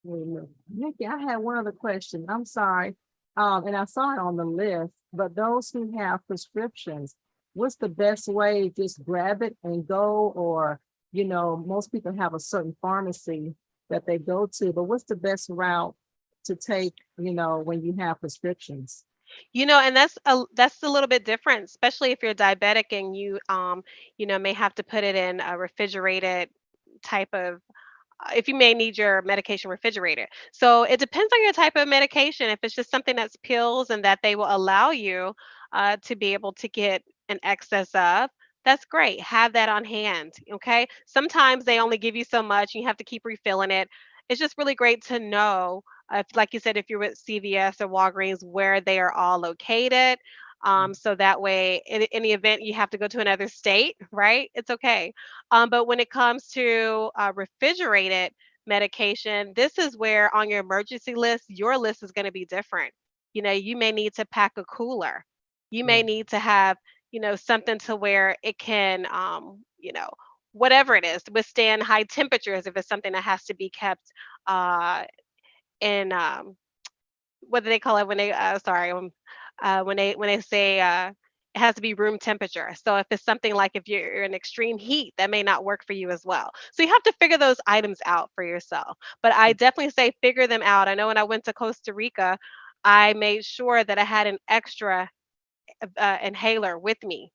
Nikki, I had one other question. I'm sorry. And I saw it on the list, but those who have prescriptions, what's the best way? Just grab it and go, or, most people have a certain pharmacy that they go to, but what's the best route to take, when you have prescriptions? And that's a little bit different, especially if you're diabetic and you may have to put it in a refrigerated type of if you may need your medication refrigerated. So it depends on your type of medication. If it's just something that's pills and that they will allow you to be able to get an excess of, that's great. Have that on hand. Okay. Sometimes they only give you so much, and you have to keep refilling it. It's just really great to know, if, like you said, if you're with CVS or Walgreens, where they are all located. So that way, in the event you have to go to another state, right? It's okay. But when it comes to refrigerated medication, this is where on your emergency list, your list is going to be different. You may need to pack a cooler. You may Yeah. need to have, something to where it can, whatever it is, withstand high temperatures if it's something that has to be kept uh, in what do they call it when they sorry when they say it has to be room temperature. So if it's something like if you're in extreme heat, that may not work for you as well. So you have to figure those items out for yourself. But I definitely say figure them out. I know when I went to Costa Rica, I made sure that I had an extra inhaler with me,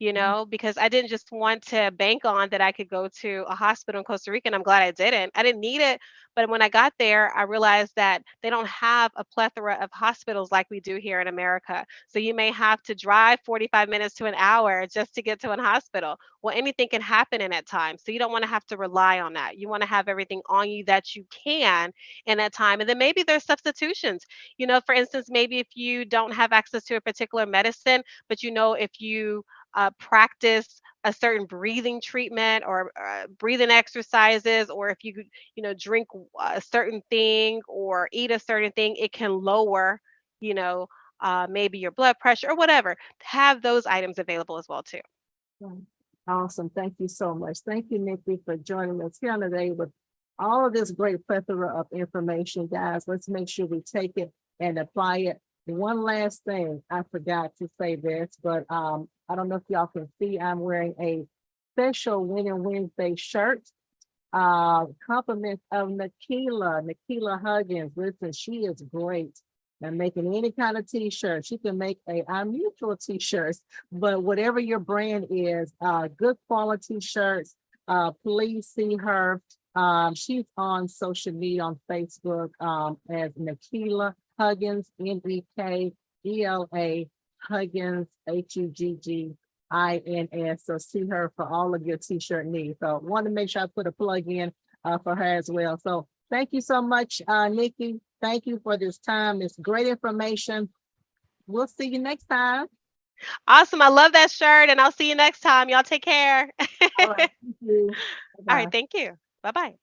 because I didn't just want to bank on that I could go to a hospital in Costa Rica, and I'm glad I didn't. I didn't need it, but when I got there, I realized that they don't have a plethora of hospitals like we do here in America. So you may have to drive 45 minutes to an hour just to get to an hospital. Well, anything can happen in that time. So you don't want to have to rely on that. You want to have everything on you that you can in that time. And then maybe there's substitutions. For instance, maybe if you don't have access to a particular medicine, but if you practice a certain breathing treatment or breathing exercises, or if you could, drink a certain thing or eat a certain thing, it can lower, you know, maybe your blood pressure or whatever. Have those items available as well too. Right. Awesome. Thank you so much. Thank you, Nikki, for joining us here today with all of this great plethora of information, guys. Let's make sure we take it and apply it. One last thing, I forgot to say this, but I don't know if y'all can see, I'm wearing a special Winning Wednesday shirt. Compliments of Nikila Huggins. Listen, she is great at making any kind of t-shirt. She can make our mutual t-shirts, but whatever your brand is, good quality shirts. Please see her. She's on social media on Facebook as Nikila Huggins, Nekela Huggins, Huggins. So see her for all of your t-shirt needs. So want to make sure I put a plug in for her as well. So thank you so much, Nikki. Thank you for this time. It's great information. We'll see you next time. Awesome. I love that shirt, and I'll see you next time. Y'all take care. All right. Thank you. All Bye-bye. right. Thank you. Bye bye.